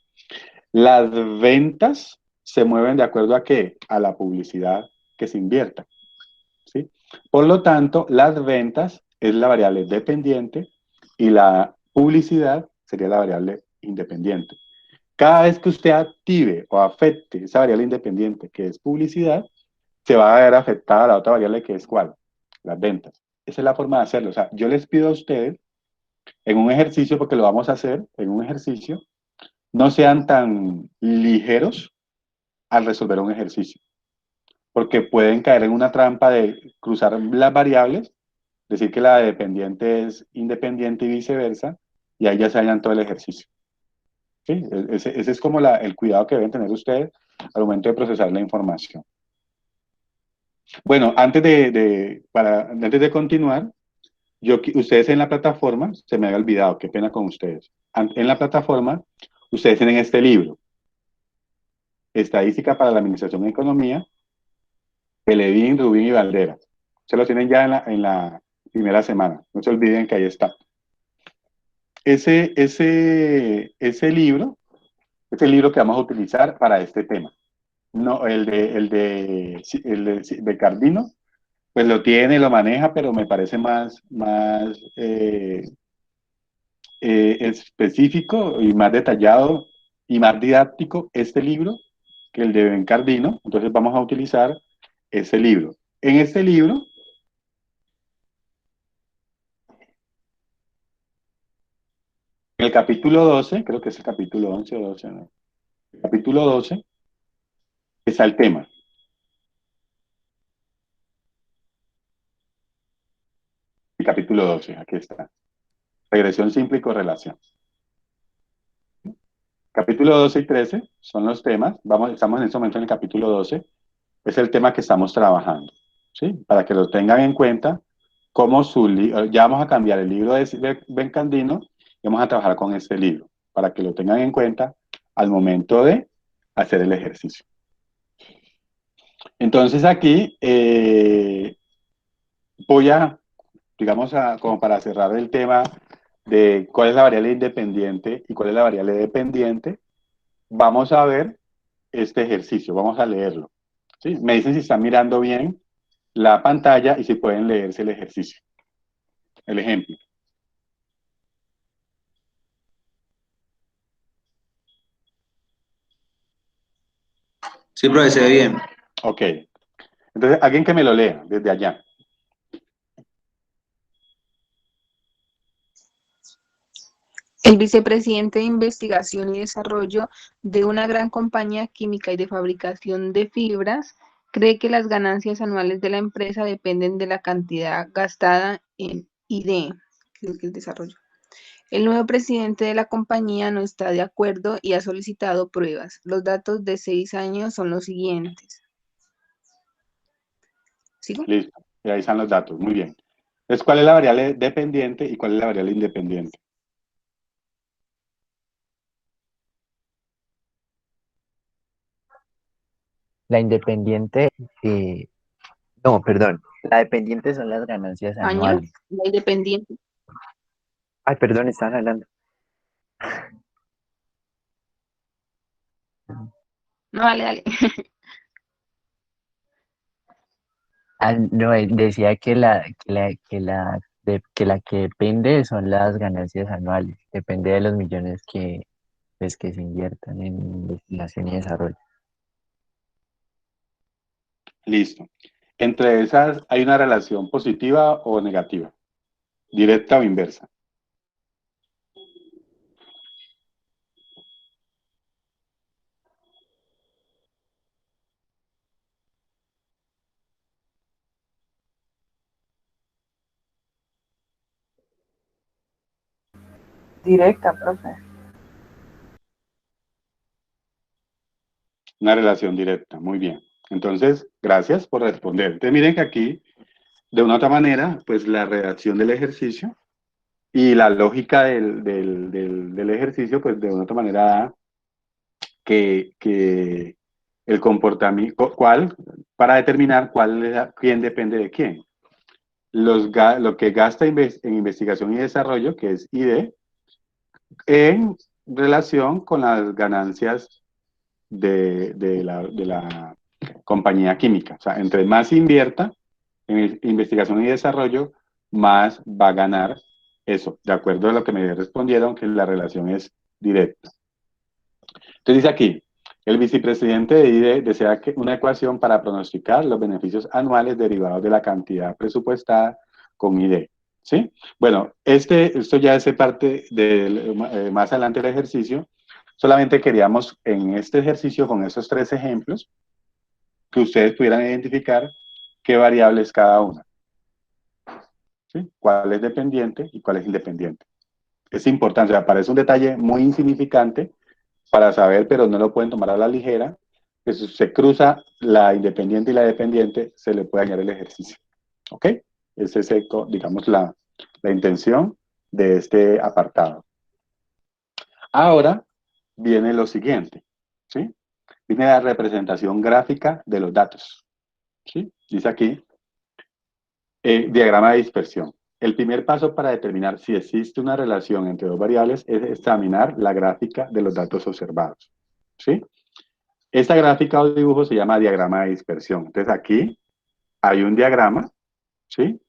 Speaker 1: Las ventas se mueven de acuerdo a qué, a la publicidad que se invierta, ¿sí? Por lo tanto, las ventas es la variable dependiente y la publicidad sería la variable independiente. Cada vez que usted active o afecte esa variable independiente, que es publicidad, se va a ver afectada la otra variable que es ¿cuál? Las ventas. Esa es la forma de hacerlo. O sea, yo les pido a ustedes en un ejercicio, porque lo vamos a hacer en un ejercicio, no sean tan ligeros al resolver un ejercicio, porque pueden caer en una trampa de cruzar las variables, decir que la dependiente es independiente y viceversa, y ahí ya se hallan todo el ejercicio. ¿Sí? Ese es como el cuidado que deben tener ustedes al momento de procesar la información. Bueno, antes de continuar, ustedes en la plataforma, se me había olvidado, qué pena con ustedes. En la plataforma, ustedes tienen este libro, Estadística para la Administración de Economía, Pelledín, Rubín y Valderas. Se lo tienen ya en la primera semana. No se olviden que ahí está. Ese libro es el libro que vamos a utilizar para este tema. No, de Cardino, pues lo tiene, lo maneja, pero me parece más específico y más detallado y más didáctico este libro que el de Ben Cardino. Entonces vamos a utilizar ese libro. En este libro, en el capítulo 12, creo que es el capítulo 11 o 12, ¿no? El capítulo 12 está el tema. El capítulo 12, aquí está. Regresión simple y correlación. Capítulo 12 y 13 son los temas. Estamos en este momento en el capítulo 12. Es el tema que estamos trabajando, ¿sí? Para que lo tengan en cuenta, ya vamos a cambiar el libro de Ben Cardino y vamos a trabajar con este libro, para que lo tengan en cuenta al momento de hacer el ejercicio. Entonces aquí voy a, digamos, como para cerrar el tema de cuál es la variable independiente y cuál es la variable dependiente, vamos a ver este ejercicio, vamos a leerlo, ¿sí? Me dicen si están mirando bien la pantalla y si pueden leerse el ejercicio. El ejemplo.
Speaker 10: Sí, profe, se ve bien.
Speaker 1: Ok. Entonces, alguien que me lo lea desde allá.
Speaker 6: El vicepresidente de Investigación y Desarrollo de una gran compañía química y de fabricación de fibras cree que las ganancias anuales de la empresa dependen de la cantidad gastada en I+D, que es el desarrollo. El nuevo presidente de la compañía no está de acuerdo y ha solicitado pruebas. Los datos de 6 años son los siguientes. ¿Sigo?
Speaker 1: Listo. Y ahí están los datos. Muy bien. Entonces, ¿cuál es la variable dependiente y cuál es la variable independiente?
Speaker 8: La independiente, no, perdón, la dependiente son las ganancias
Speaker 6: Año,
Speaker 8: anuales.
Speaker 6: la independiente.
Speaker 8: Ay, perdón, estaban hablando.
Speaker 6: No, dale, dale.
Speaker 8: No, decía que la que depende son las ganancias anuales, depende de los millones que se inviertan en investigación y desarrollo.
Speaker 1: Listo. Entre esas, ¿hay una relación positiva o negativa? ¿Directa o inversa?
Speaker 11: Directa, profe.
Speaker 1: Una relación directa. Muy bien. Entonces, gracias por responder. Entonces, miren que aquí, de una u otra manera, pues la redacción del ejercicio y la lógica del ejercicio, pues de una u otra manera da que el comportamiento, para determinar quién depende de quién. Lo que gasta en investigación y desarrollo, que es ID, en relación con las ganancias de la compañía química. O sea, entre más invierta en investigación y desarrollo, más va a ganar eso, de acuerdo a lo que me respondieron, que la relación es directa. Entonces dice aquí, el vicepresidente de IDE desea una ecuación para pronosticar los beneficios anuales derivados de la cantidad presupuestada con IDE. ¿Sí? Bueno, esto ya hace parte más adelante del ejercicio. Solamente queríamos en este ejercicio, con esos 3 ejemplos, que ustedes pudieran identificar qué variable es cada una. ¿Sí? ¿Cuál es dependiente y cuál es independiente? Es importante, o sea, parece un detalle muy insignificante para saber, pero no lo pueden tomar a la ligera, que si se cruza la independiente y la dependiente, se le puede añadir el ejercicio. ¿Ok? Esa es, digamos, la intención de este apartado. Ahora viene lo siguiente, ¿sí? Viene la representación gráfica de los datos, ¿sí? Dice aquí, diagrama de dispersión. El primer paso para determinar si existe una relación entre dos variables es examinar la gráfica de los datos observados, ¿sí? Esta gráfica o dibujo se llama diagrama de dispersión. Entonces aquí hay un diagrama, ¿sí?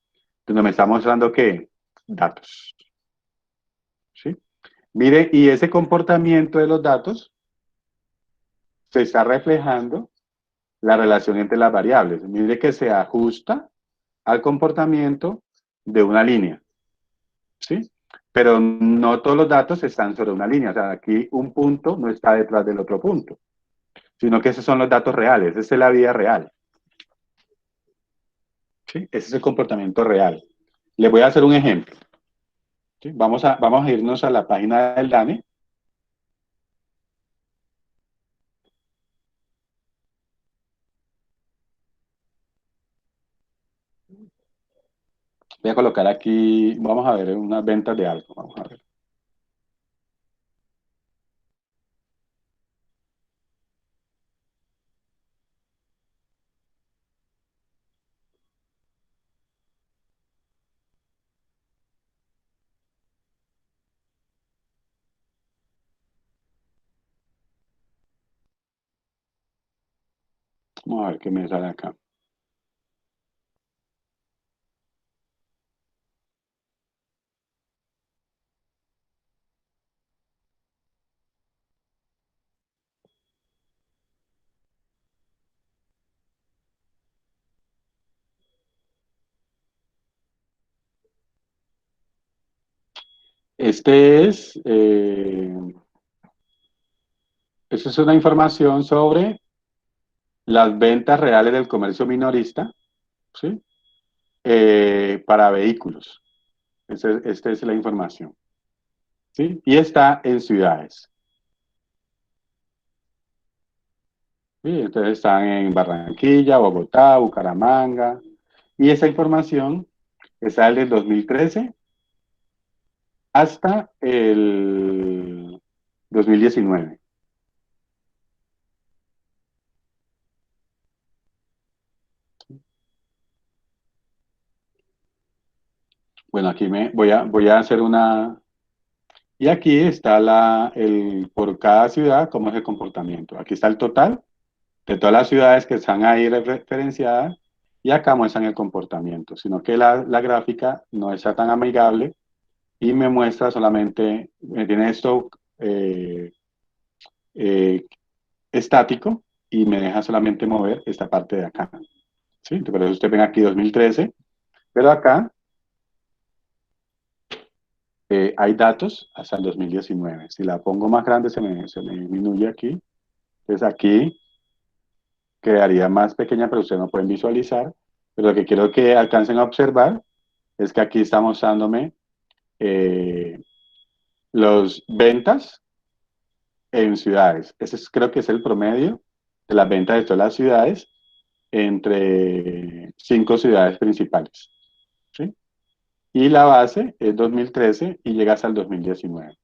Speaker 1: Donde me está mostrando ¿qué? Datos, ¿sí? Mire, y ese comportamiento de los datos se está reflejando la relación entre las variables. Mire que se ajusta al comportamiento de una línea, ¿sí? Pero no todos los datos están sobre una línea. O sea, aquí un punto no está detrás del otro punto, sino que esos son los datos reales. Esa es la vida real. ¿Sí? Ese es el comportamiento real. Les voy a hacer un ejemplo. ¿Sí? Vamos a irnos a la página del DANE. Voy a colocar aquí, vamos a ver unas ventas de algo. Vamos a ver. Vamos a ver qué me sale acá. Esta es una información sobre las ventas reales del comercio minorista, ¿sí? Para vehículos. Esta es la información, ¿sí? Y está en ciudades. ¿Sí? Entonces están en Barranquilla, Bogotá, Bucaramanga, Y esa información está desde el 2013 hasta el 2019. Bueno, aquí voy a hacer una... Y aquí está por cada ciudad, cómo es el comportamiento. Aquí está el total de todas las ciudades que están ahí referenciadas y acá muestran el comportamiento, sino que la gráfica no está tan amigable y me muestra solamente, me tiene esto eh, estático y me deja solamente mover esta parte de acá. ¿Sí? Por eso usted ven aquí 2013, pero acá hay datos hasta el 2019. Si la pongo más grande se me disminuye aquí. Entonces aquí quedaría más pequeña, pero ustedes no pueden visualizar. Pero lo que quiero que alcancen a observar es que aquí está mostrándome los ventas en ciudades. Creo que es el promedio de las ventas de todas las ciudades entre 5 ciudades principales. ¿Sí? Y la base es 2013 y llega hasta el 2019.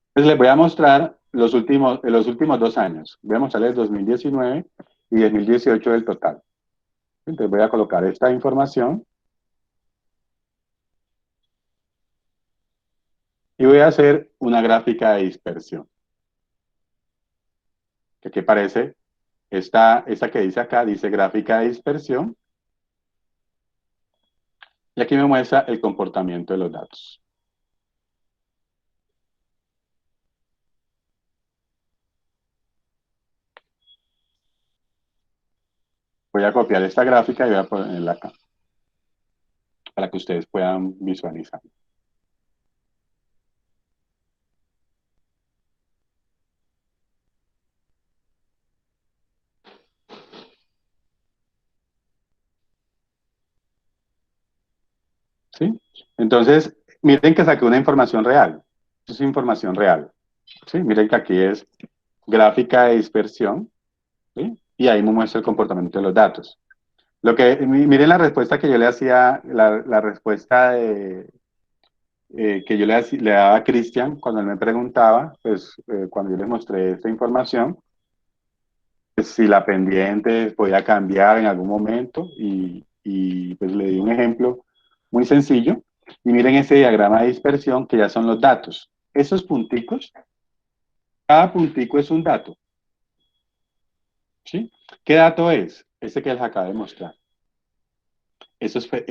Speaker 1: Entonces les voy a mostrar los últimos 2 años. Voy a mostrarles 2019 y 2018 del total. Entonces voy a colocar esta información y voy a hacer una gráfica de dispersión. Que aquí parece, esta que dice acá, dice gráfica de dispersión. Y aquí me muestra el comportamiento de los datos. Voy a copiar esta gráfica y voy a ponerla acá, para que ustedes puedan visualizar. ¿Sí? Entonces, miren que saqué una información real. Esto es información real. ¿Sí? Miren que aquí es gráfica de dispersión, ¿sí? Y ahí me muestra el comportamiento de los datos. Miren la respuesta que yo le hacía, la respuesta que yo le daba a Cristian cuando él me preguntaba, pues cuando yo les mostré esta información, pues, si la pendiente podía cambiar en algún momento y pues le di un ejemplo muy sencillo. Y miren ese diagrama de dispersión que ya son los datos. Esos punticos, cada puntico es un dato. ¿Sí? ¿Qué dato es? Este que les acabo de mostrar. Este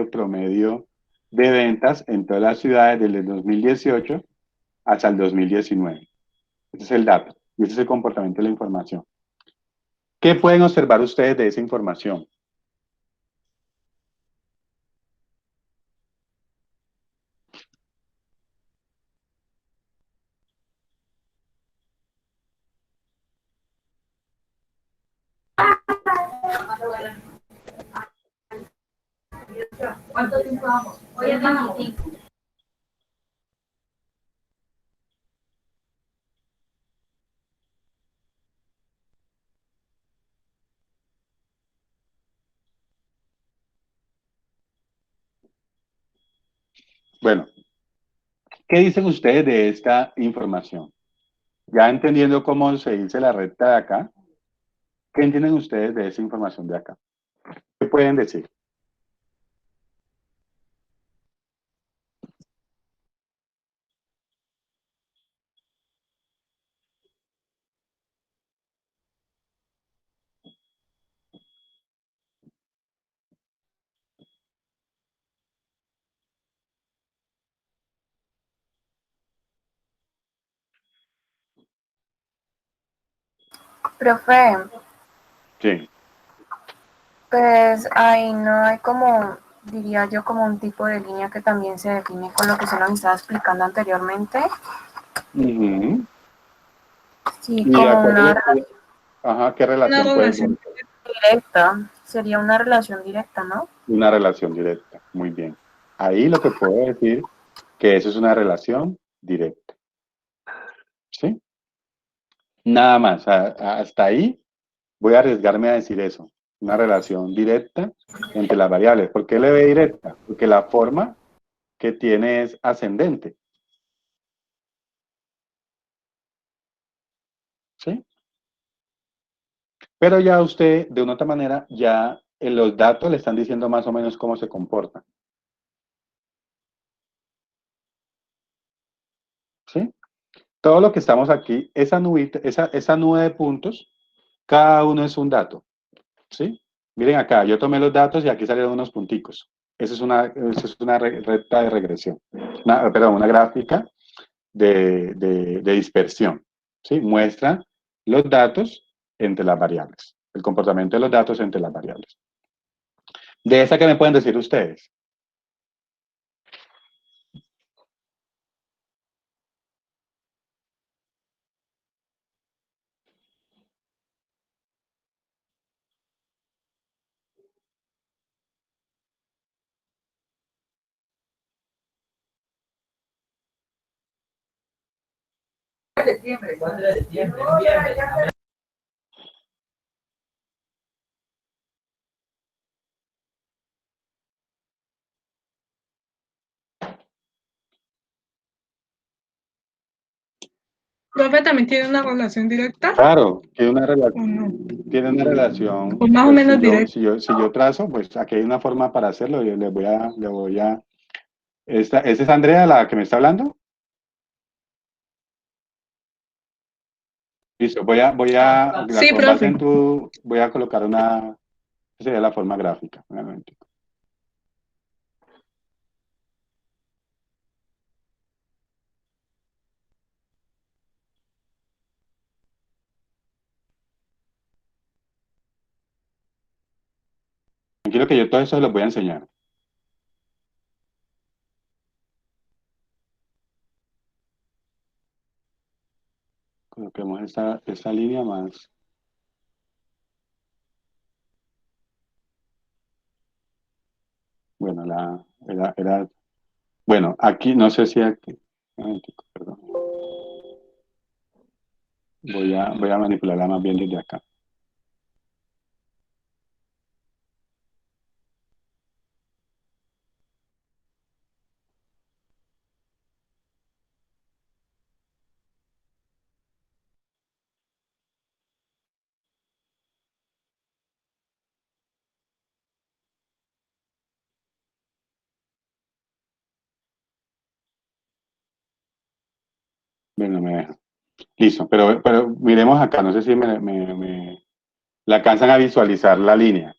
Speaker 1: promedio de ventas en todas las ciudades desde el 2018 hasta el 2019. Ese es el dato y ese es el comportamiento de la información. ¿Qué pueden observar ustedes de esa información?
Speaker 5: ¿Cuánto tiempo vamos? Hoy es 25.
Speaker 1: Bueno, ¿qué dicen ustedes de esta información? Ya entendiendo cómo se dice la recta de acá, ¿qué entienden ustedes de esa información de acá? ¿Qué pueden decir?
Speaker 11: Profe,
Speaker 1: Sí.
Speaker 11: pues ahí no hay como, diría yo, como un tipo de línea que también se define con lo que se nos estaba explicando anteriormente.
Speaker 1: Uh-huh.
Speaker 11: Sí,
Speaker 1: Y
Speaker 11: como una
Speaker 1: ajá, ¿qué relación puede ser?
Speaker 11: directa. Sería una relación directa, ¿no?
Speaker 1: Una relación directa. Muy bien. Ahí lo que puedo decir que eso es una relación directa. ¿Sí? Nada más. Hasta ahí Voy a arriesgarme a decir eso. Una relación directa entre las variables. ¿Por qué le ve directa? Porque la forma que tiene es ascendente. ¿Sí? Pero ya usted, de una otra manera, ya en los datos le están diciendo más o menos cómo se comporta. ¿Sí? Todo lo que estamos aquí, esa nubita, esa nube de puntos, cada uno es un dato. ¿Sí? Miren acá, yo tomé los datos y aquí salieron unos punticos. Esa es una recta de regresión. Perdón, una gráfica de dispersión. ¿Sí? Muestra los datos entre las variables. El comportamiento de los datos entre las variables. De esa, ¿qué me pueden decir ustedes?
Speaker 7: Profe, ¿también tiene una relación directa?
Speaker 1: Claro, tiene una
Speaker 7: ¿O no?
Speaker 1: relación,
Speaker 7: O más o
Speaker 1: pues
Speaker 7: menos directa.
Speaker 1: si yo trazo, pues aquí hay una forma para hacerlo. Yo le voy a, ¿esa es Andrea la que me está hablando? Listo,
Speaker 7: Sí,
Speaker 1: con base
Speaker 7: profe.
Speaker 1: en voy a colocar esa sería la forma gráfica. Nuevamente. Tranquilo que yo todo eso se los voy a enseñar. Coloquemos esta línea más. Bueno, bueno, aquí, no sé si aquí, un momentico, perdón. Voy a manipularla más bien desde acá. Bueno, me deja. Listo, pero miremos acá, no sé si la alcanzan a visualizar la línea.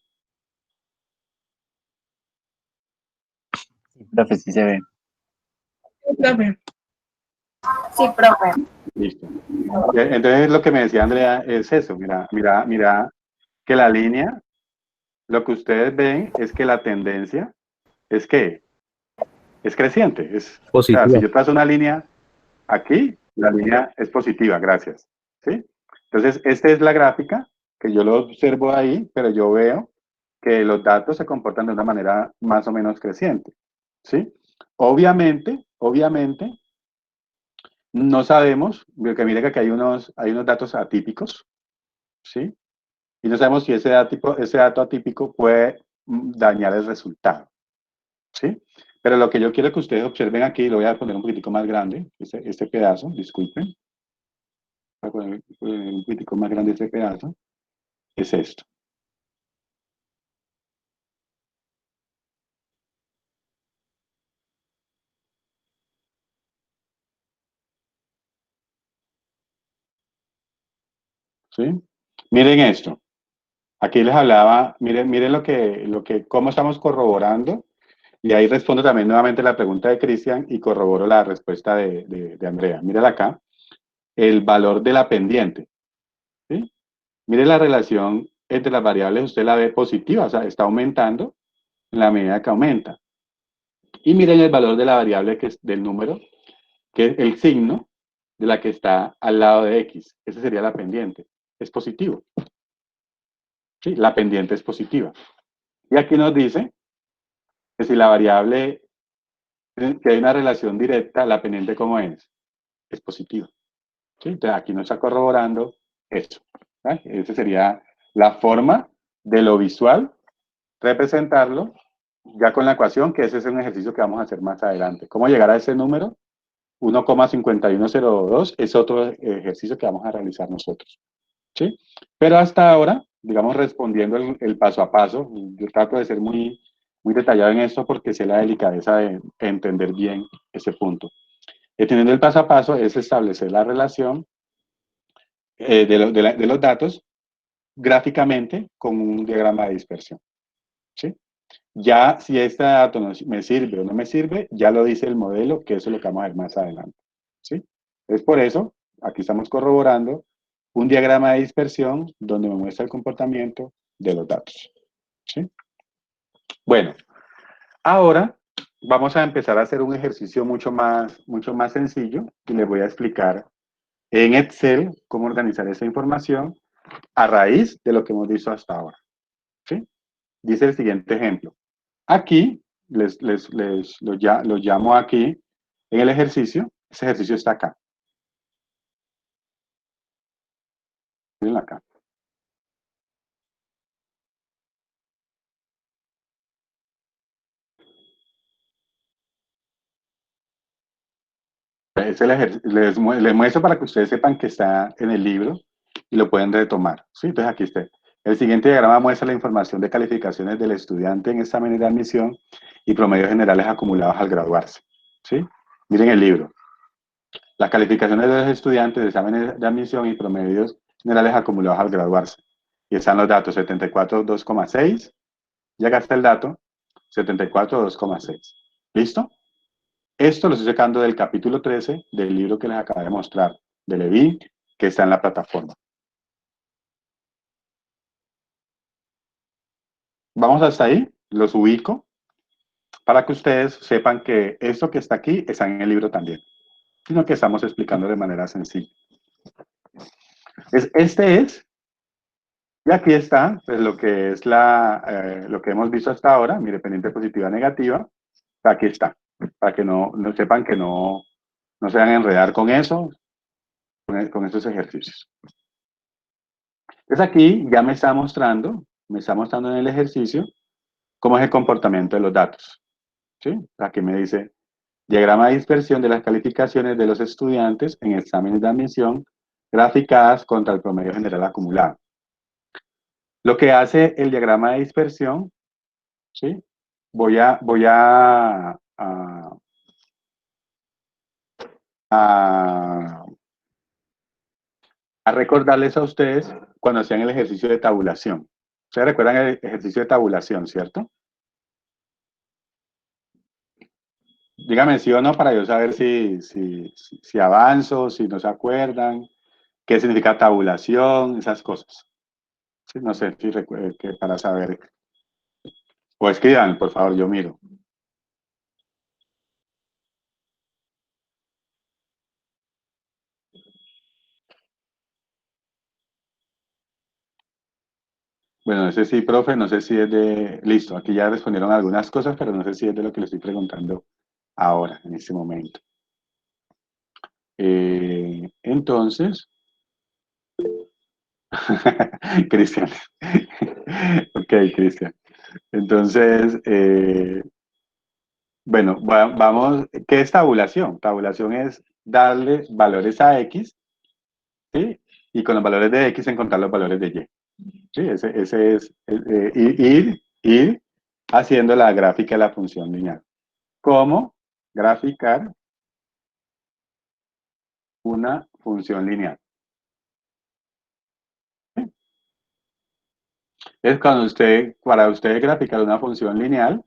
Speaker 8: Sí, profe, sí se ve.
Speaker 7: Profe.
Speaker 11: Sí, profe.
Speaker 1: Listo. Entonces lo que me decía Andrea es eso, mira que la línea, lo que ustedes ven es que la tendencia es que es creciente. O sea, si yo trazo una línea aquí, la línea es positiva, gracias. ¿Sí? Entonces, esta es la gráfica que yo lo observo ahí, pero yo veo que los datos se comportan de una manera más o menos creciente. ¿Sí? Obviamente, no sabemos, porque mire que aquí hay unos datos atípicos, ¿sí? Y no sabemos si ese dato atípico puede dañar el resultado, ¿sí? Pero lo que yo quiero que ustedes observen aquí, lo voy a poner un poquitico más grande, este pedazo, disculpen. Voy a poner un poquitico más grande este pedazo, es esto. ¿Sí? Miren esto. Aquí les hablaba, miren cómo estamos corroborando, y ahí respondo también nuevamente la pregunta de Cristian y corroboro la respuesta de Andrea. Miren acá, el valor de la pendiente. ¿Sí? Miren la relación entre las variables, usted la ve positiva, o sea, está aumentando en la medida que aumenta. Y miren el valor de la variable que es del número, que es el signo de la que está al lado de X. Esa sería la pendiente. Es positivo. ¿Sí? La pendiente es positiva. Y aquí nos dice que si la variable, que hay una relación directa, la pendiente ¿cómo es? Es positiva. ¿Sí? Entonces aquí nos está corroborando eso. ¿Vale? Esa sería la forma de lo visual, representarlo ya con la ecuación, que ese es un ejercicio que vamos a hacer más adelante. ¿Cómo llegar a ese número? 1,5102 es otro ejercicio que vamos a realizar nosotros. ¿Sí? Pero hasta ahora, digamos, respondiendo el paso a paso, yo trato de ser muy detallado en esto porque sé la delicadeza de entender bien ese punto. Teniendo el paso a paso es establecer la relación de los datos gráficamente con un diagrama de dispersión. ¿Sí? Ya si este dato me sirve o no me sirve, ya lo dice el modelo, que eso es lo que vamos a ver más adelante. ¿Sí? Es por eso, aquí estamos corroborando un diagrama de dispersión donde me muestra el comportamiento de los datos. ¿Sí? Bueno, ahora vamos a empezar a hacer un ejercicio mucho más sencillo y les voy a explicar en Excel cómo organizar esa información a raíz de lo que hemos visto hasta ahora. ¿Sí? Dice el siguiente ejemplo. Aquí, los llamo aquí en el ejercicio. Ese ejercicio está acá. Miren acá. Les muestro para que ustedes sepan que está en el libro y lo pueden retomar. ¿Sí? Entonces aquí está. El siguiente diagrama muestra la información de calificaciones del estudiante en exámenes de admisión y promedios generales acumulados al graduarse. ¿Sí? Miren el libro. Las calificaciones de los estudiantes de exámenes de admisión y promedios generales acumulados al graduarse. Y están los datos 74.2,6. Y acá está el dato 74.2,6. ¿Listo? Esto lo estoy sacando del capítulo 13 del libro que les acabo de mostrar, de Levin, que está en la plataforma. Vamos hasta ahí, los ubico, para que ustedes sepan que esto que está aquí está en el libro también, sino que estamos explicando de manera sencilla. Y aquí está pues, lo que es lo que hemos visto hasta ahora, mire, pendiente positiva, negativa, aquí está, para que no sepan que no se van a enredar con eso, con esos ejercicios. Entonces aquí ya me está mostrando en el ejercicio cómo es el comportamiento de los datos. ¿Sí? Aquí me dice, diagrama de dispersión de las calificaciones de los estudiantes en exámenes de admisión graficadas contra el promedio general acumulado. Lo que hace el diagrama de dispersión, ¿sí? Voy a recordarles a ustedes cuando hacían el ejercicio de tabulación. ¿Ustedes recuerdan el ejercicio de tabulación, cierto? Dígame sí o no para yo saber si avanzo, si no se acuerdan, qué significa tabulación, esas cosas. Sí, no sé si para saber. O escriban, por favor, yo miro. Bueno, no sé si, profe, no sé si es de... Listo, aquí ya respondieron algunas cosas, pero no sé si es de lo que le estoy preguntando ahora, en este momento. Entonces... Cristian. Ok, Cristian. Entonces, bueno, vamos... ¿Qué es tabulación? Tabulación es darle valores a X, ¿sí? Y con los valores de X encontrar los valores de Y. Sí, ese es ir haciendo la gráfica de la función lineal. ¿Cómo graficar una función lineal? ¿Sí? Es cuando para usted graficar una función lineal,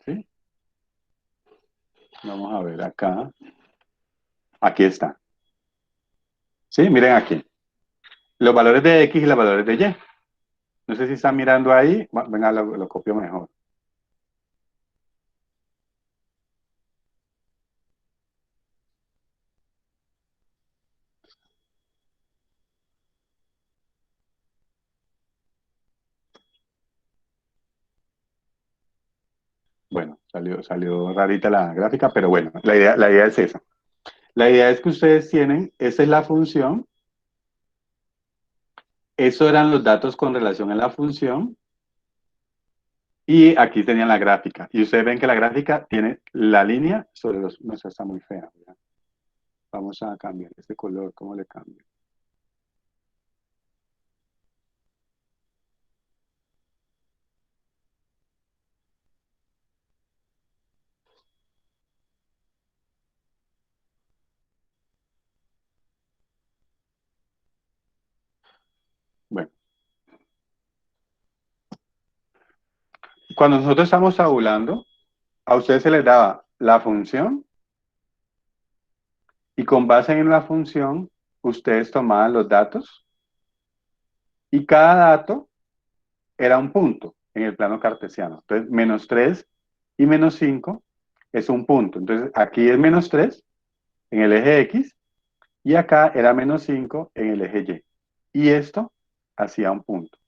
Speaker 1: ¿sí? Vamos a ver acá. Aquí está. ¿Sí? Miren aquí. Los valores de X y los valores de Y. No sé si están mirando ahí. Venga, lo copio mejor. Bueno, salió rarita la gráfica, pero bueno, la idea es esa. La idea es que ustedes tienen, esa es la función, Eso eran los datos con relación a la función. Y aquí tenían la gráfica. Y ustedes ven que la gráfica tiene la línea sobre los... No, esa está muy fea. ¿Verdad? Vamos a cambiar este color. ¿Cómo le cambio? Bueno. Cuando nosotros estamos tabulando, a ustedes se les daba la función y con base en la función, ustedes tomaban los datos y cada dato era un punto en el plano cartesiano. Entonces, -3 y -5 es un punto. Entonces, aquí es -3 en el eje X y acá era -5 en el eje Y. Y esto hacía un punto.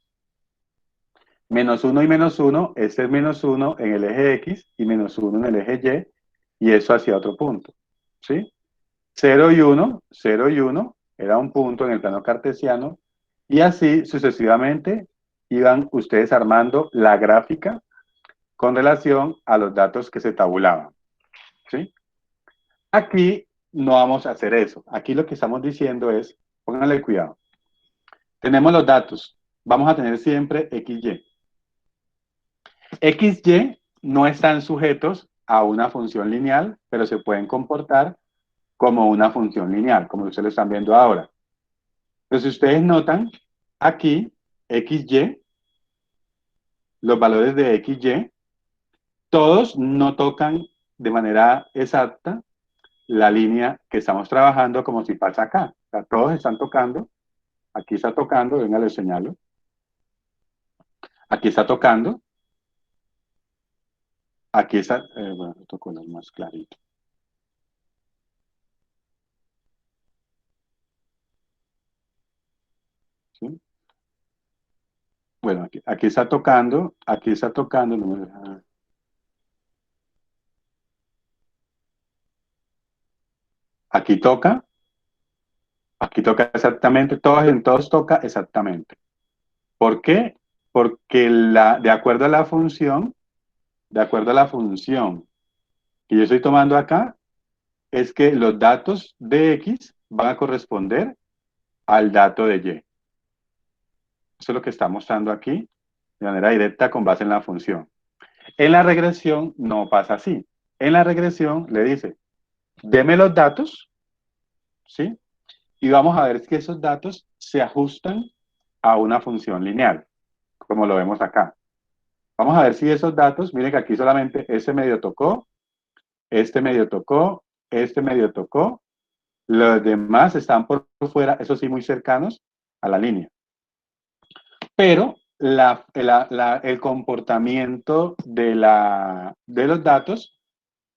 Speaker 1: -1 y -1, este es -1 en el eje X y -1 en el eje Y, y eso hacía otro punto. ¿Sí? 0 y 1, 0 y 1 era un punto en el plano cartesiano y así sucesivamente iban ustedes armando la gráfica con relación a los datos que se tabulaban. ¿Sí? Aquí no vamos a hacer eso. Aquí lo que estamos diciendo es, pónganle cuidado. Tenemos los datos. Vamos a tener siempre XY. XY no están sujetos a una función lineal, pero se pueden comportar como una función lineal, como ustedes lo están viendo ahora. Entonces, si ustedes notan, aquí, XY, los valores de XY, todos no tocan de manera exacta la línea que estamos trabajando como si pasa acá. O sea, todos están tocando, aquí está tocando, venga, les señalo. Aquí está tocando. Aquí está, bueno, otro color más clarito. ¿Sí? Bueno, aquí está tocando, no me deja. Aquí toca exactamente, en todos toca exactamente. ¿Por qué? Porque de acuerdo a la función que yo estoy tomando acá, es que los datos de X van a corresponder al dato de Y. Eso es lo que está mostrando aquí de manera directa con base en la función. En la regresión no pasa así. En la regresión le dice, deme los datos, ¿sí? Y vamos a ver si esos datos se ajustan a una función lineal, como lo vemos acá. Vamos a ver si esos datos, miren que aquí solamente este medio tocó, este medio tocó, este medio tocó, los demás están por fuera, eso sí, muy cercanos a la línea. Pero el comportamiento de los datos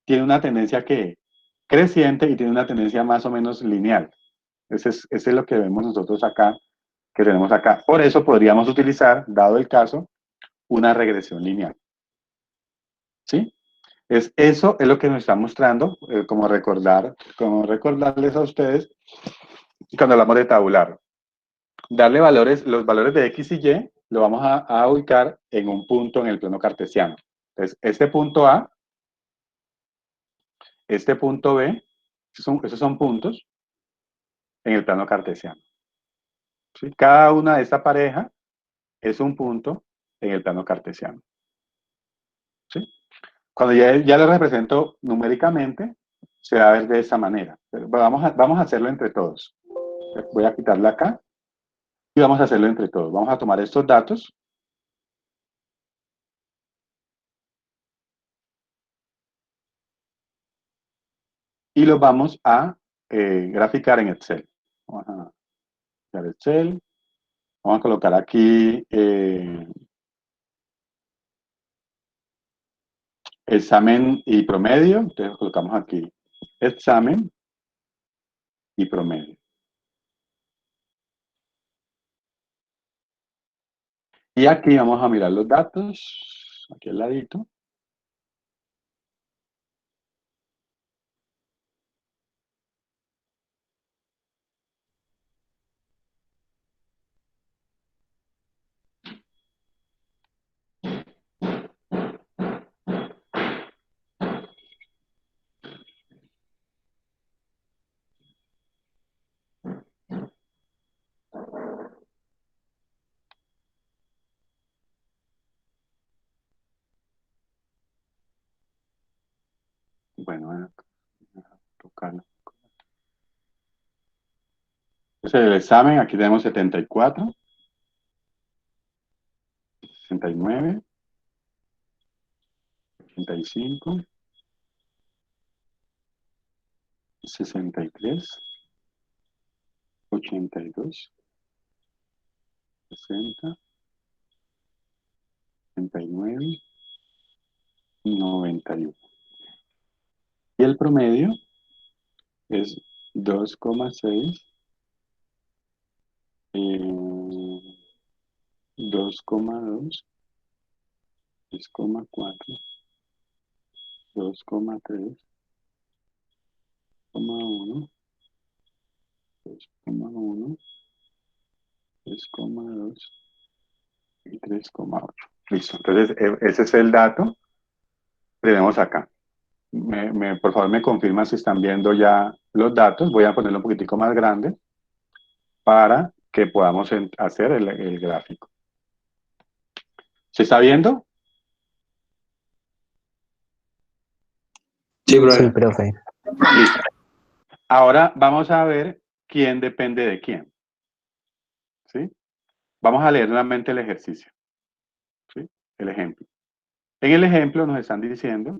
Speaker 1: tiene una tendencia creciente y tiene una tendencia más o menos lineal. Ese es lo que vemos nosotros acá, que tenemos acá. Por eso podríamos utilizar, dado el caso, una regresión lineal. ¿Sí? Eso es lo que nos está mostrando, como recordarles a ustedes cuando hablamos de tabular. Darle los valores de X y Y, lo vamos a ubicar en un punto en el plano cartesiano. Entonces, este punto A, este punto B, esos son puntos en el plano cartesiano. ¿Sí? Cada una de esta pareja es un punto en el plano cartesiano. ¿Sí? Cuando ya lo represento numéricamente, se va a ver de esa manera. Pero vamos a hacerlo entre todos. Voy a quitarla acá y vamos a hacerlo entre todos. Vamos a tomar estos datos y los vamos a graficar en Excel. Vamos a crear Excel. Vamos a colocar aquí examen y promedio. Entonces colocamos aquí examen y promedio. Y aquí vamos a mirar los datos, aquí al ladito. Bueno, voy a tocarlo. Entonces, el examen, aquí tenemos 74, 69, 85, 63, 82, 60, 69, 91. Y el promedio es 2,6, 2,2, 3,4, 2,3, 2,1, 2,1, 3,2 y 3,8. Listo. Entonces, ese es el dato que tenemos acá. Por favor, me confirman si están viendo ya los datos. Voy a ponerlo un poquitico más grande para que podamos hacer el gráfico. ¿Se está viendo?
Speaker 10: Sí, profe.
Speaker 8: Sí, profe.
Speaker 1: Listo. Ahora vamos a ver quién depende de quién. ¿Sí? Vamos a leer nuevamente el ejercicio. ¿Sí? El ejemplo. En el ejemplo nos están diciendo: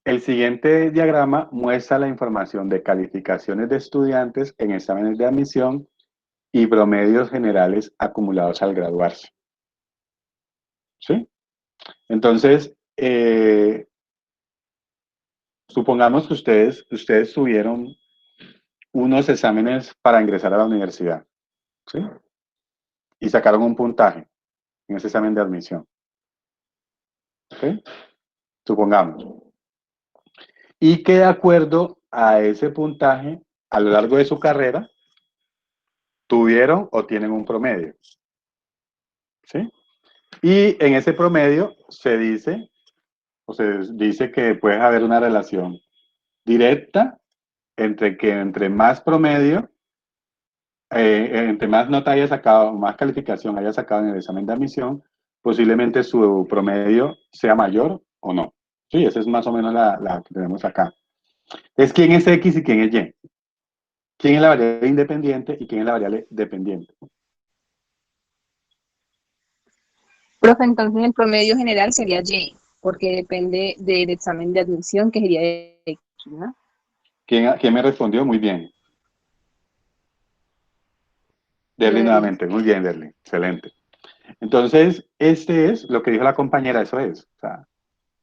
Speaker 1: el siguiente diagrama muestra la información de calificaciones de estudiantes en exámenes de admisión y promedios generales acumulados al graduarse. ¿Sí? Entonces, supongamos que ustedes tuvieron unos exámenes para ingresar a la universidad, ¿sí? Y sacaron un puntaje en ese examen de admisión. ¿Ok? Supongamos. Y que de acuerdo a ese puntaje, a lo largo de su carrera, tuvieron o tienen un promedio. ¿Sí? Y en ese promedio se dice que puede haber una relación directa entre más promedio, entre más nota haya sacado, más calificación haya sacado en el examen de admisión, posiblemente su promedio sea mayor o no. Sí, esa es más o menos la que tenemos acá. Es quién es X y quién es Y. ¿Quién es la variable independiente y quién es la variable dependiente?
Speaker 6: Profe, entonces el promedio general sería Y, porque depende del examen de admisión, que sería de X, ¿no?
Speaker 1: ¿Quién me respondió? Muy bien. Derly nuevamente. Muy bien, Derly. Excelente. Entonces, este es lo que dijo la compañera, eso es. O sea,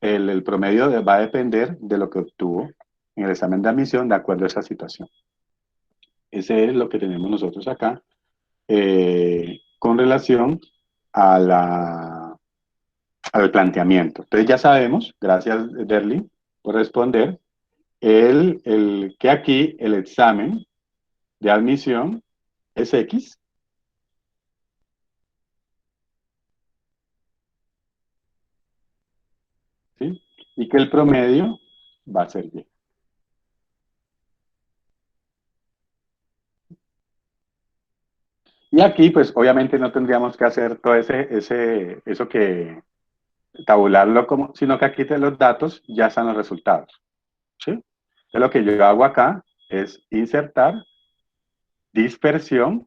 Speaker 1: el promedio va a depender de lo que obtuvo en el examen de admisión de acuerdo a esa situación. Ese es lo que tenemos nosotros acá con relación a al planteamiento. Entonces ya sabemos, gracias Derly por responder, que aquí el examen de admisión es X. ¿Sí? Y que el promedio va a ser Y. Y aquí, pues, obviamente no tendríamos que hacer todo eso que tabularlo sino que aquí los datos ya están los resultados. ¿Sí? Entonces, lo que yo hago acá es insertar dispersión,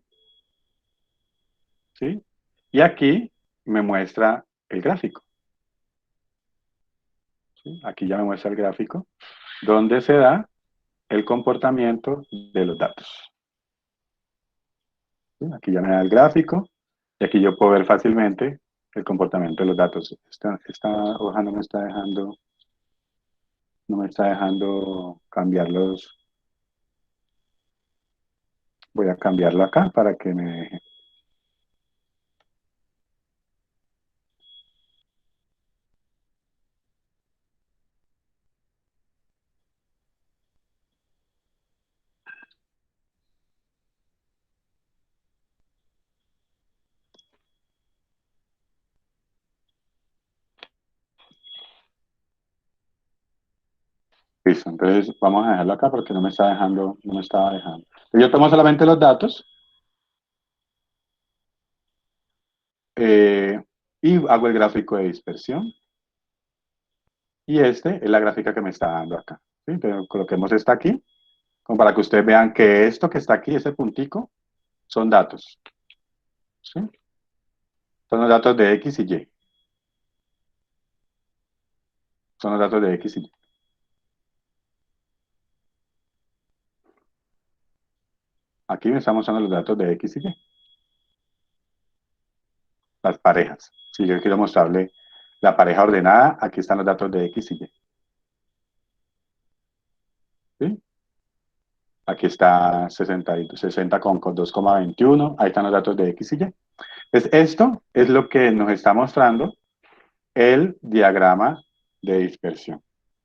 Speaker 1: ¿sí? Y aquí me muestra el gráfico. ¿Sí? Aquí ya me muestra el gráfico, donde se da el comportamiento de los datos. ¿Sí? Aquí ya me da el gráfico, y aquí yo puedo ver fácilmente el comportamiento de los datos. Esta hoja no me está dejando cambiarlos. Voy a cambiarlo acá para que me deje. Listo, entonces vamos a dejarlo acá porque no me estaba dejando. Yo tomo solamente los datos. y hago el gráfico de dispersión. Y este es la gráfica que me está dando acá. ¿Sí? Entonces, coloquemos esta aquí, como para que ustedes vean que esto que está aquí, ese puntico, son datos. ¿Sí? Son los datos de X y Y. Son los datos de X y Y. Aquí me estamos mostrando los datos de X y Y. Las parejas. Si yo quiero mostrarle la pareja ordenada, aquí están los datos de X y Y. ¿Sí? Aquí está 60 con 2,21. Ahí están los datos de X y Y. Entonces, esto es lo que nos está mostrando el diagrama de dispersión.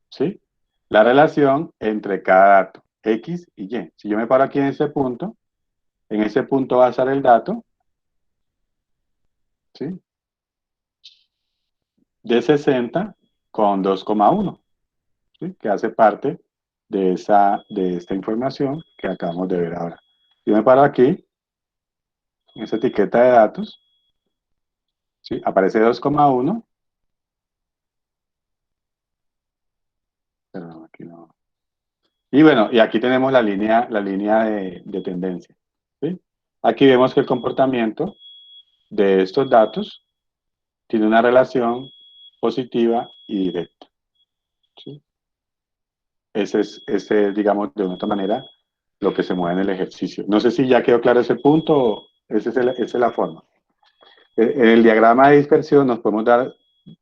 Speaker 1: ¿Sí? La relación entre cada dato, X y Y. Si yo me paro aquí en ese punto va a estar el dato, ¿sí? De 60 con 2,1, ¿sí? Que hace parte de esta información que acabamos de ver ahora. Yo me paro aquí, en esa etiqueta de datos, ¿sí? Aparece 2,1. Pero aquí no. Y bueno, y aquí tenemos la línea de tendencia, ¿sí? Aquí vemos que el comportamiento de estos datos tiene una relación positiva y directa, ¿sí? Ese es, digamos, de una otra manera, lo que se mueve en el ejercicio. No sé si ya quedó claro ese punto, o esa es la forma. En el diagrama de dispersión nos podemos dar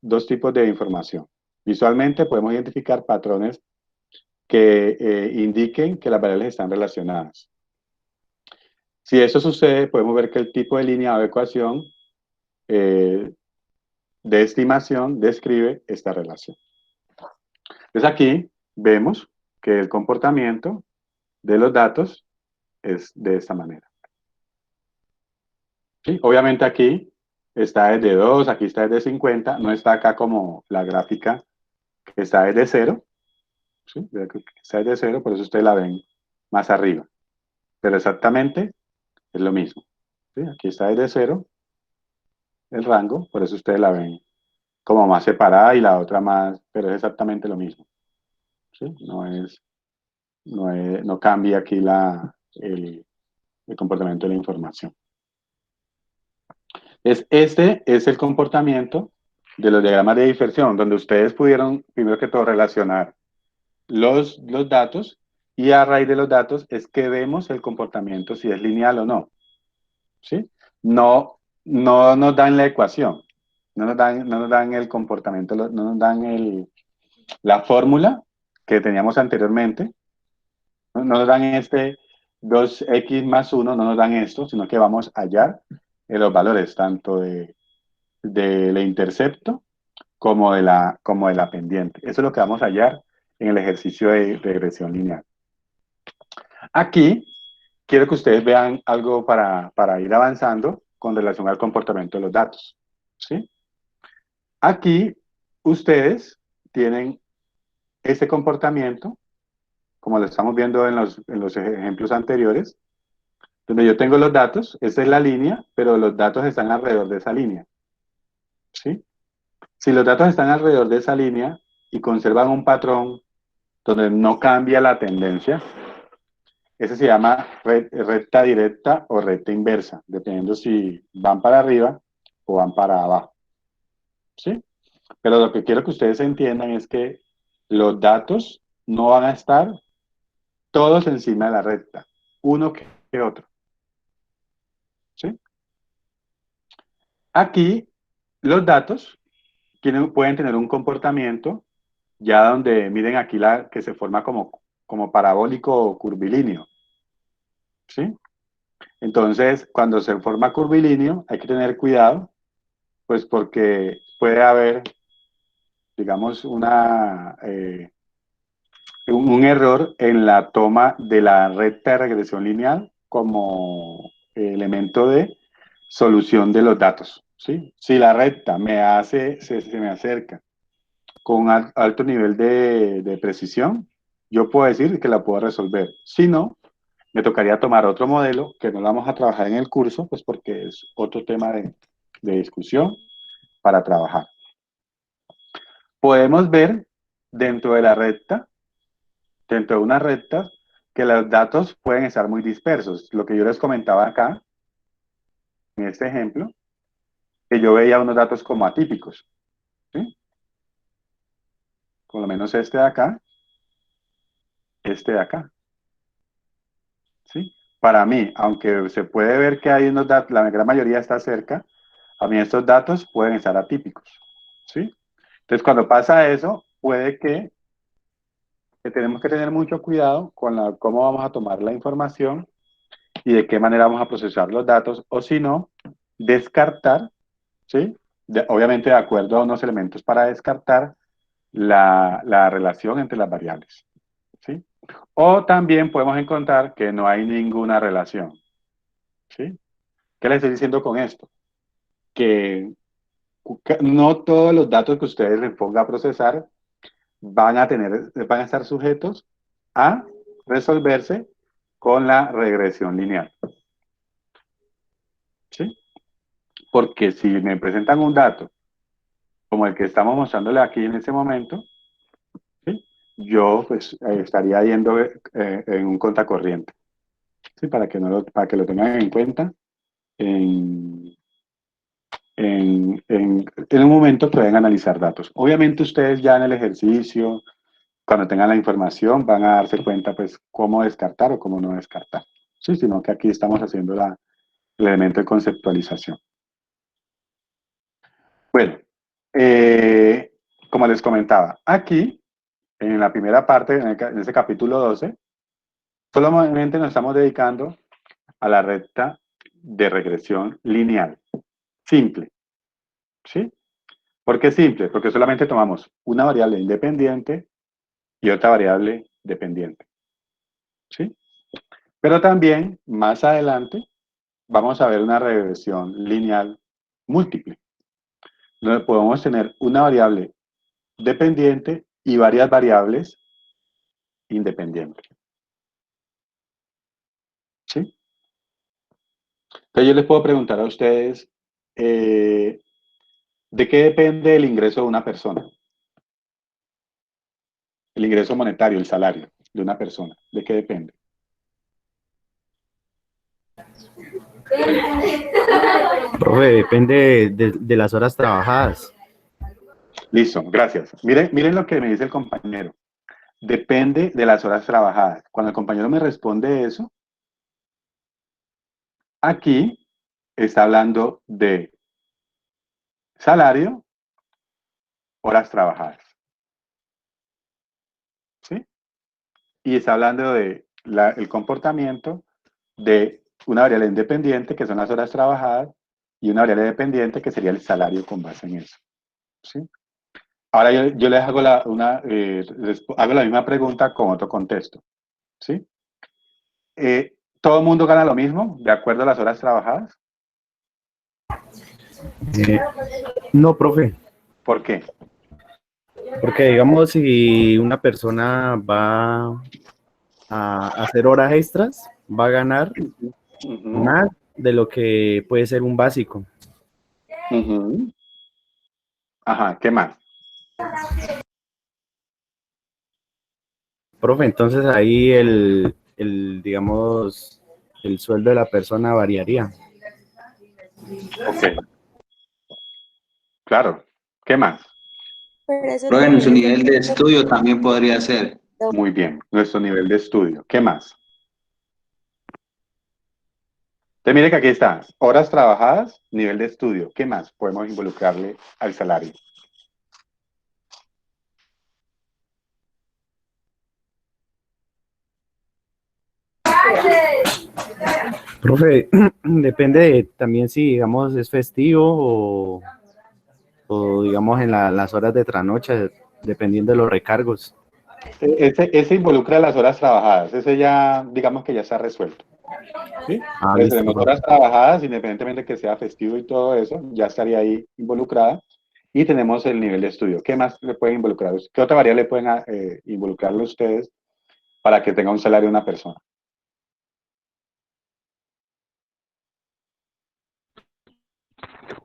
Speaker 1: dos tipos de información. Visualmente podemos identificar patrones que indiquen que las variables están relacionadas. Si eso sucede, podemos ver que el tipo de línea o ecuación de estimación describe esta relación. Entonces aquí vemos que el comportamiento de los datos es de esta manera. ¿Sí? Obviamente aquí está desde 2, aquí está desde 50, no está acá como la gráfica que está desde 0. ¿Sí? Está desde 0, por eso ustedes la ven más arriba. Pero exactamente es lo mismo. ¿Sí? Aquí está desde 0 el rango, por eso ustedes la ven como más separada y la otra más, pero es exactamente lo mismo. ¿Sí? No cambia aquí el comportamiento de la información. Este es el comportamiento de los diagramas de dispersión, donde ustedes pudieron, primero que todo, relacionar los datos, y a raíz de los datos es que vemos el comportamiento, si es lineal o no. ¿Sí? No nos dan la ecuación, no nos dan el comportamiento, no nos dan la fórmula que teníamos anteriormente, no nos dan 2x más 1, no nos dan esto, sino que vamos a hallar los valores tanto del intercepto como de la pendiente. Eso es lo que vamos a hallar en el ejercicio de regresión lineal. Aquí quiero que ustedes vean algo para ir avanzando con relación al comportamiento de los datos. ¿Sí? Aquí ustedes tienen este comportamiento, como lo estamos viendo en los ejemplos anteriores, donde yo tengo los datos, esta es la línea, pero los datos están alrededor de esa línea. ¿Sí? Si los datos están alrededor de esa línea y conservan un patrón donde no cambia la tendencia, ese se llama recta directa o recta inversa, dependiendo si van para arriba o van para abajo. ¿Sí? Pero lo que quiero que ustedes entiendan es que los datos no van a estar todos encima de la recta, uno que otro. ¿Sí? Aquí los datos pueden tener un comportamiento ya donde, miren aquí que se forma como parabólico o curvilíneo. ¿Sí? Entonces, cuando se forma curvilíneo, hay que tener cuidado, pues porque puede haber, digamos, un error en la toma de la recta de regresión lineal como elemento de solución de los datos. ¿Sí? Si la recta se me acerca con alto nivel de precisión, yo puedo decir que la puedo resolver. Si no, me tocaría tomar otro modelo que no lo vamos a trabajar en el curso, pues porque es otro tema de discusión, para trabajar. Podemos ver dentro de la recta, dentro de una recta, que los datos pueden estar muy dispersos. Lo que yo les comentaba acá, en este ejemplo, que yo veía unos datos como atípicos, ¿sí? Por lo menos este de acá, este de acá, ¿sí? Para mí, aunque se puede ver que hay unos datos, la gran mayoría está cerca, a mí estos datos pueden estar atípicos, ¿sí? Entonces, cuando pasa eso, puede que tenemos que tener mucho cuidado con cómo vamos a tomar la información y de qué manera vamos a procesar los datos, o si no, descartar, ¿sí? Obviamente de acuerdo a unos elementos para descartar la relación entre las variables, ¿sí? O también podemos encontrar que no hay ninguna relación, ¿sí? ¿Qué les estoy diciendo con esto? Que no todos los datos que ustedes les pongan a procesar van a estar sujetos a resolverse con la regresión lineal, ¿sí? Porque si me presentan un dato como el que estamos mostrándole aquí en este momento, ¿sí? Yo pues estaría yendo en un contracorriente, ¿sí? Para que lo tengan en cuenta en un momento que vayan a analizar datos. Obviamente ustedes ya en el ejercicio, cuando tengan la información, van a darse cuenta pues cómo descartar o cómo no descartar, ¿sí? Sino que aquí estamos haciendo el elemento de conceptualización. Bueno, como les comentaba, aquí, en la primera parte, en ese capítulo 12, solamente nos estamos dedicando a la recta de regresión lineal, simple, ¿sí? ¿Por qué simple? Porque solamente tomamos una variable independiente y otra variable dependiente, ¿sí? Pero también, más adelante, vamos a ver una regresión lineal múltiple, donde podemos tener una variable dependiente y varias variables independientes, ¿sí? Entonces yo les puedo preguntar a ustedes, ¿de qué depende el ingreso de una persona? El ingreso monetario, el salario de una persona, ¿de qué depende?
Speaker 12: Profe, depende de las horas trabajadas.
Speaker 1: Listo, gracias. Miren lo que me dice el compañero. Depende de las horas trabajadas. Cuando el compañero me responde eso, aquí está hablando de salario, horas trabajadas, ¿sí? Y está hablando de el comportamiento de una variable independiente, que son las horas trabajadas, y una variable dependiente, que sería el salario con base en eso, ¿sí? Ahora yo les hago hago la misma pregunta con otro contexto, ¿sí? ¿Todo el mundo gana lo mismo de acuerdo a las horas trabajadas?
Speaker 12: No, profe.
Speaker 1: ¿Por qué?
Speaker 12: Porque digamos, si una persona va a hacer horas extras, va a ganar más de lo que puede ser un básico.
Speaker 1: Ajá, ¿qué más?
Speaker 12: Profe, entonces ahí digamos, el sueldo de la persona variaría.
Speaker 1: Ok. Claro. ¿Qué más?
Speaker 10: Profe, nuestro nivel de estudio también podría ser.
Speaker 1: Muy bien, nuestro nivel de estudio. ¿Qué más? Entonces mire que aquí está, horas trabajadas, nivel de estudio. ¿Qué más podemos involucrarle al salario?
Speaker 12: Profe, depende también si, digamos, es festivo o digamos, en las horas de trasnoche, dependiendo de los recargos.
Speaker 1: Ese involucra las horas trabajadas. Ese ya, digamos que ya está resuelto. ¿Sí? Entonces
Speaker 12: Listo,
Speaker 1: tenemos
Speaker 12: profe.
Speaker 1: horas trabajadas, independientemente que sea festivo y todo eso, ya estaría ahí involucrada. Y tenemos el nivel de estudio. ¿Qué más le pueden involucrar? ¿Qué otra variable pueden involucrarle ustedes para que tenga un salario una persona?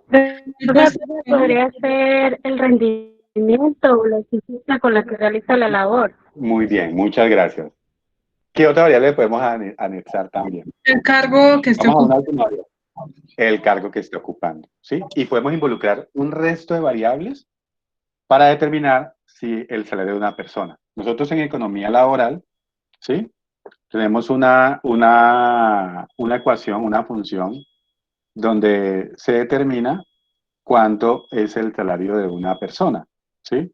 Speaker 7: Pues,
Speaker 13: Podría ser el rendimiento o la eficiencia con la que realiza la labor.
Speaker 1: Muy bien, muchas gracias. ¿Qué otra variable podemos anexar también?
Speaker 7: el cargo que esté
Speaker 1: Vamos a una
Speaker 7: ocupando.
Speaker 1: última variable. El cargo que esté ocupando, ¿sí? Y podemos involucrar un resto de variables para determinar si el salario de una persona. Nosotros en economía laboral, ¿sí? Tenemos una ecuación, una función, donde se determina cuánto es el salario de una persona, ¿sí?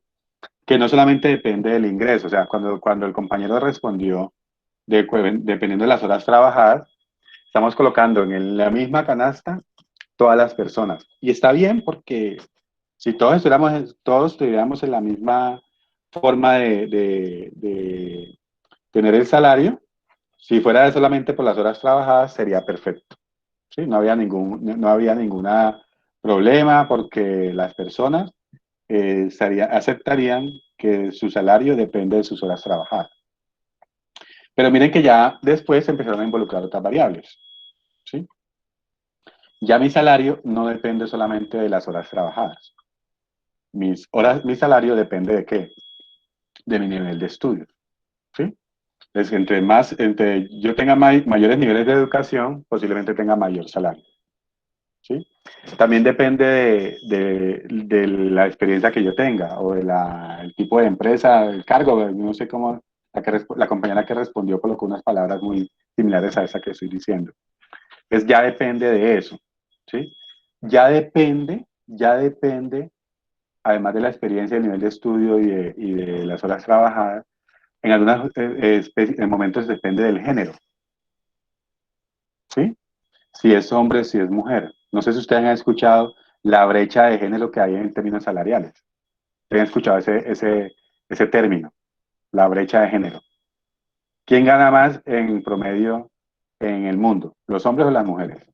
Speaker 1: Que no solamente depende del ingreso, o sea, cuando el compañero respondió, dependiendo de las horas trabajadas, estamos colocando en la misma canasta todas las personas. Y está bien porque si todos estuviéramos en la misma forma de tener el salario, si fuera solamente por las horas trabajadas, sería perfecto. ¿Sí? No había ningún problema porque las personas aceptarían que su salario depende de sus horas trabajadas. Pero miren que ya después se empezaron a involucrar otras variables. ¿Sí? Ya mi salario no depende solamente de las horas trabajadas. Mi salario depende de qué? De mi nivel de estudio. ¿Sí? Entonces, entre yo tenga mayores niveles de educación, posiblemente tenga mayor salario. ¿Sí? También depende de la experiencia que yo tenga o el tipo de empresa, el cargo, no sé cómo, la compañera que respondió colocó unas palabras muy similares a esa que estoy diciendo. Pues ya depende de eso, ¿sí? Ya depende, además de la experiencia, el nivel de estudio y de las horas trabajadas, en algunos momentos depende del género, ¿sí? Si es hombre, si es mujer. No sé si ustedes han escuchado la brecha de género que hay en términos salariales. ¿Han escuchado ese término? La brecha de género. ¿Quién gana más en promedio en el mundo? ¿Los hombres o las mujeres?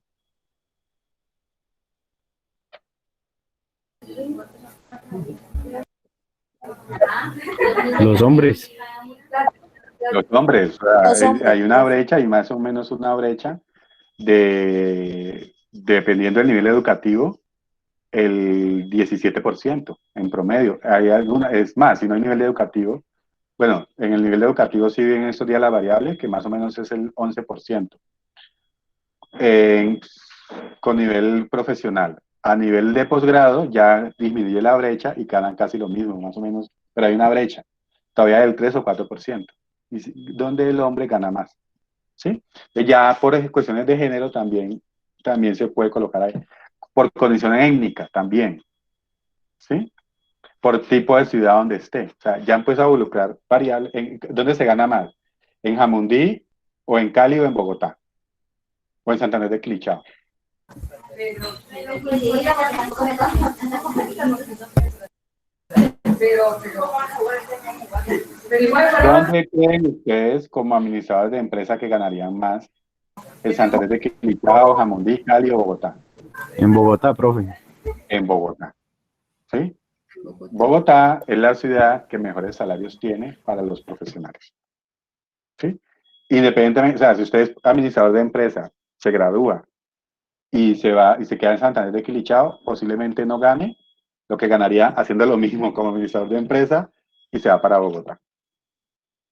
Speaker 12: Los hombres.
Speaker 1: Los hombres. O sea, hay una brecha y más o menos una brecha dependiendo del nivel educativo, el 17% en promedio. Es más, si no hay nivel educativo, bueno, en el nivel educativo sí en estos días la variable, que más o menos es el 11%. Con nivel profesional. A nivel de posgrado ya disminuye la brecha y ganan casi lo mismo, más o menos, pero hay una brecha, todavía del 3 o 4%, donde el hombre gana más. ¿Sí? Ya por cuestiones de género también se puede colocar ahí. Por condiciones étnicas también. ¿Sí? Por tipo de ciudad donde esté. O sea, ya empieza a involucrar variables. ¿Dónde se gana más? ¿En Jamundí o en Cali o en Bogotá? ¿O en Santander de Quilichao? ¿Dónde creen ustedes como administradores de empresa que ganarían más? ¿En Santander de Quilichao, Jamundí, Cali o Bogotá?
Speaker 12: En Bogotá, profe.
Speaker 1: En Bogotá. ¿Sí? Bogotá es la ciudad que mejores salarios tiene para los profesionales. ¿Sí? Independientemente, o sea, si usted es administrador de empresa, se gradúa y se queda en Santander de Quilichao, posiblemente no gane lo que ganaría haciendo lo mismo como administrador de empresa y se va para Bogotá.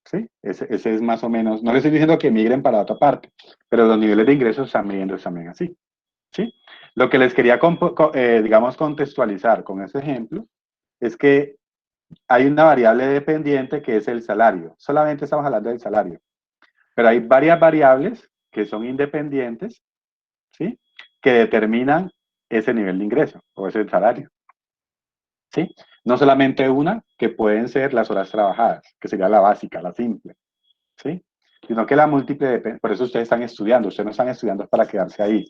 Speaker 1: ¿Sí? Ese es más o menos, no les estoy diciendo que migren para otra parte, pero los niveles de ingresos están midiendo también así. ¿Sí? Lo que les quería, digamos, contextualizar con ese ejemplo es que hay una variable dependiente que es el salario. Solamente estamos hablando del salario. Pero hay varias variables que son independientes, ¿sí? Que determinan ese nivel de ingreso o ese salario. ¿Sí? No solamente una, que pueden ser las horas trabajadas, que sería la básica, la simple. ¿Sí? Sino que la múltiple depende. Por eso ustedes están estudiando. Ustedes no están estudiando para quedarse ahí.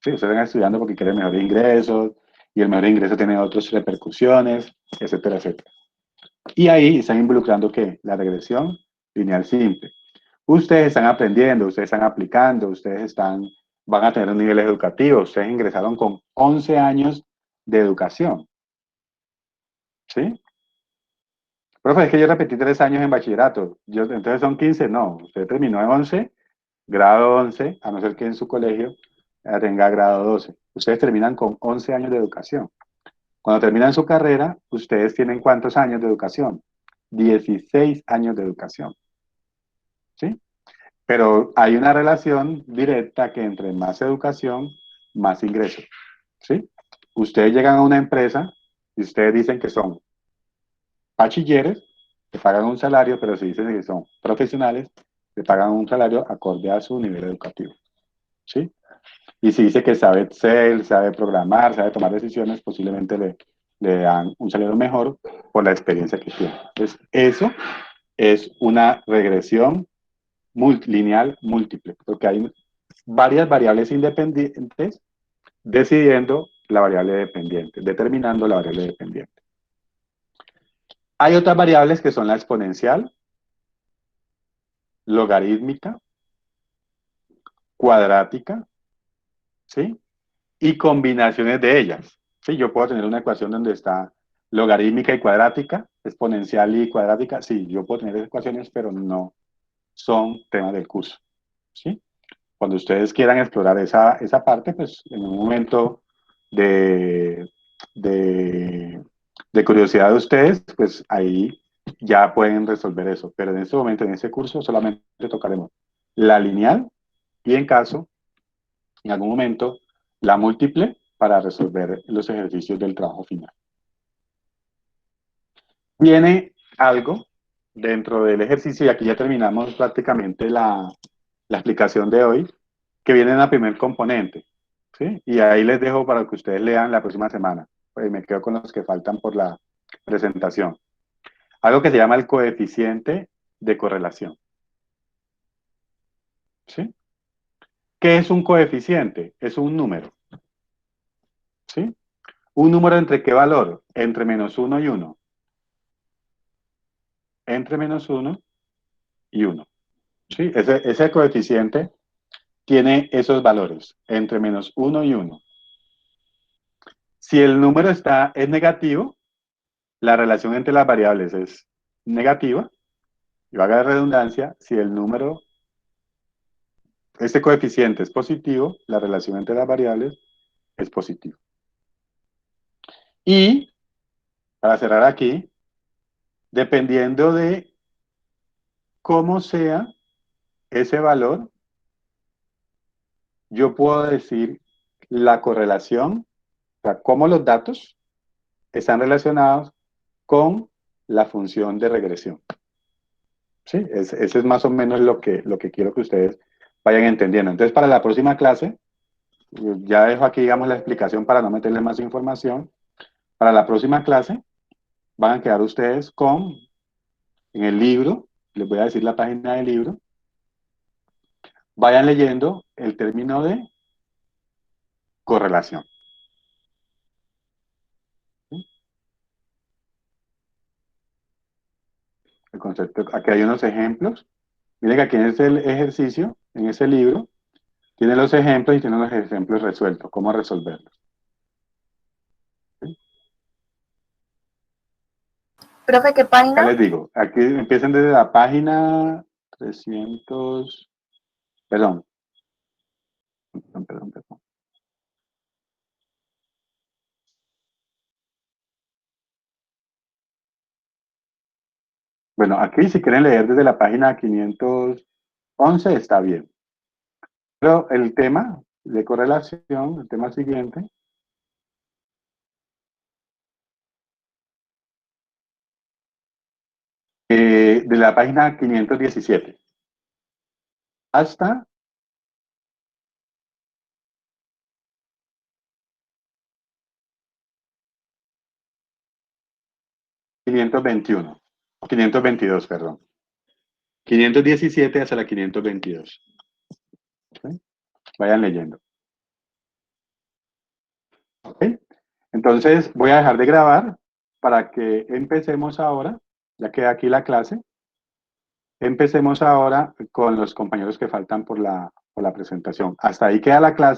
Speaker 1: ¿Sí? Ustedes están estudiando porque quieren mejores ingresos y el mejor ingreso tiene otras repercusiones, etcétera, etcétera. Y ahí están involucrando ¿qué? La regresión lineal simple. Ustedes están aprendiendo, ustedes están aplicando, van a tener un nivel educativo. Ustedes ingresaron con 11 años de educación. ¿Sí? Profe, es que yo repetí 3 años en bachillerato. Entonces son 15, no. Usted terminó en 11, grado 11, a no ser que en su colegio tenga grado 12. Ustedes terminan con 11 años de educación. Cuando terminan su carrera, ustedes tienen ¿cuántos años de educación? 16 años de educación. ¿Sí? Pero hay una relación directa que entre más educación, más ingresos. ¿Sí? Ustedes llegan a una empresa y ustedes dicen que son bachilleres, que pagan un salario, pero si dicen que son profesionales, le pagan un salario acorde a su nivel educativo. ¿Sí? Y si dice que sabe Excel, sabe programar, sabe tomar decisiones, posiblemente le dan un salario mejor por la experiencia que tiene. Entonces, eso es una regresión lineal múltiple, porque hay varias variables independientes decidiendo la variable dependiente, determinando la variable dependiente. Hay otras variables que son la exponencial, logarítmica, cuadrática, ¿sí? Y combinaciones de ellas. ¿Sí? Yo puedo tener una ecuación donde está logarítmica y cuadrática, exponencial y cuadrática. Sí, yo puedo tener ecuaciones, pero no son temas del curso. ¿Sí? Cuando ustedes quieran explorar esa parte, pues en un momento de curiosidad de ustedes, pues ahí ya pueden resolver eso. Pero en este momento, en ese curso, solamente tocaremos la lineal y en algún momento, la múltiple para resolver los ejercicios del trabajo final. Viene algo dentro del ejercicio, y aquí ya terminamos prácticamente la explicación de hoy, que viene en la primer componente. ¿Sí? Y ahí les dejo para que ustedes lean la próxima semana. Pues me quedo con los que faltan por la presentación. Algo que se llama el coeficiente de correlación. ¿Sí? ¿Qué es un coeficiente? Es un número. ¿Sí? ¿Un número entre qué valor? Entre -1 y 1. Entre -1 y 1. ¿Sí? Ese coeficiente tiene esos valores, entre -1 y 1. Si el número es negativo, la relación entre las variables es negativa, y valga la redundancia, si el número, este coeficiente es positivo, la relación entre las variables es positiva. Y, para cerrar aquí, dependiendo de cómo sea ese valor, yo puedo decir la correlación, o sea, cómo los datos están relacionados con la función de regresión. ¿Sí? Ese es más o menos lo que quiero que ustedes vayan entendiendo. Entonces, para la próxima clase, ya dejo aquí, digamos, la explicación para no meterle más información. Para la próxima clase, van a quedar ustedes en el libro, les voy a decir la página del libro, vayan leyendo el término de correlación. ¿Sí? El concepto, aquí hay unos ejemplos. Miren que aquí en ese ejercicio, en ese libro, tiene los ejemplos y tiene los ejemplos resueltos, cómo resolverlos. ¿Sí?
Speaker 11: Profe, ¿qué
Speaker 1: Ya
Speaker 11: página?
Speaker 1: les digo, aquí empiecen desde la página 300, perdón. Bueno, aquí si quieren leer desde la página 511 está bien. Pero el tema de correlación, el tema siguiente, de la página 517 hasta ...521, 522, perdón. 517 hasta la 522. ¿Sí? Vayan leyendo. ¿Ok? Entonces voy a dejar de grabar para que empecemos ahora, ya queda aquí la clase. Empecemos ahora con los compañeros que faltan por la presentación. Hasta ahí queda la clase.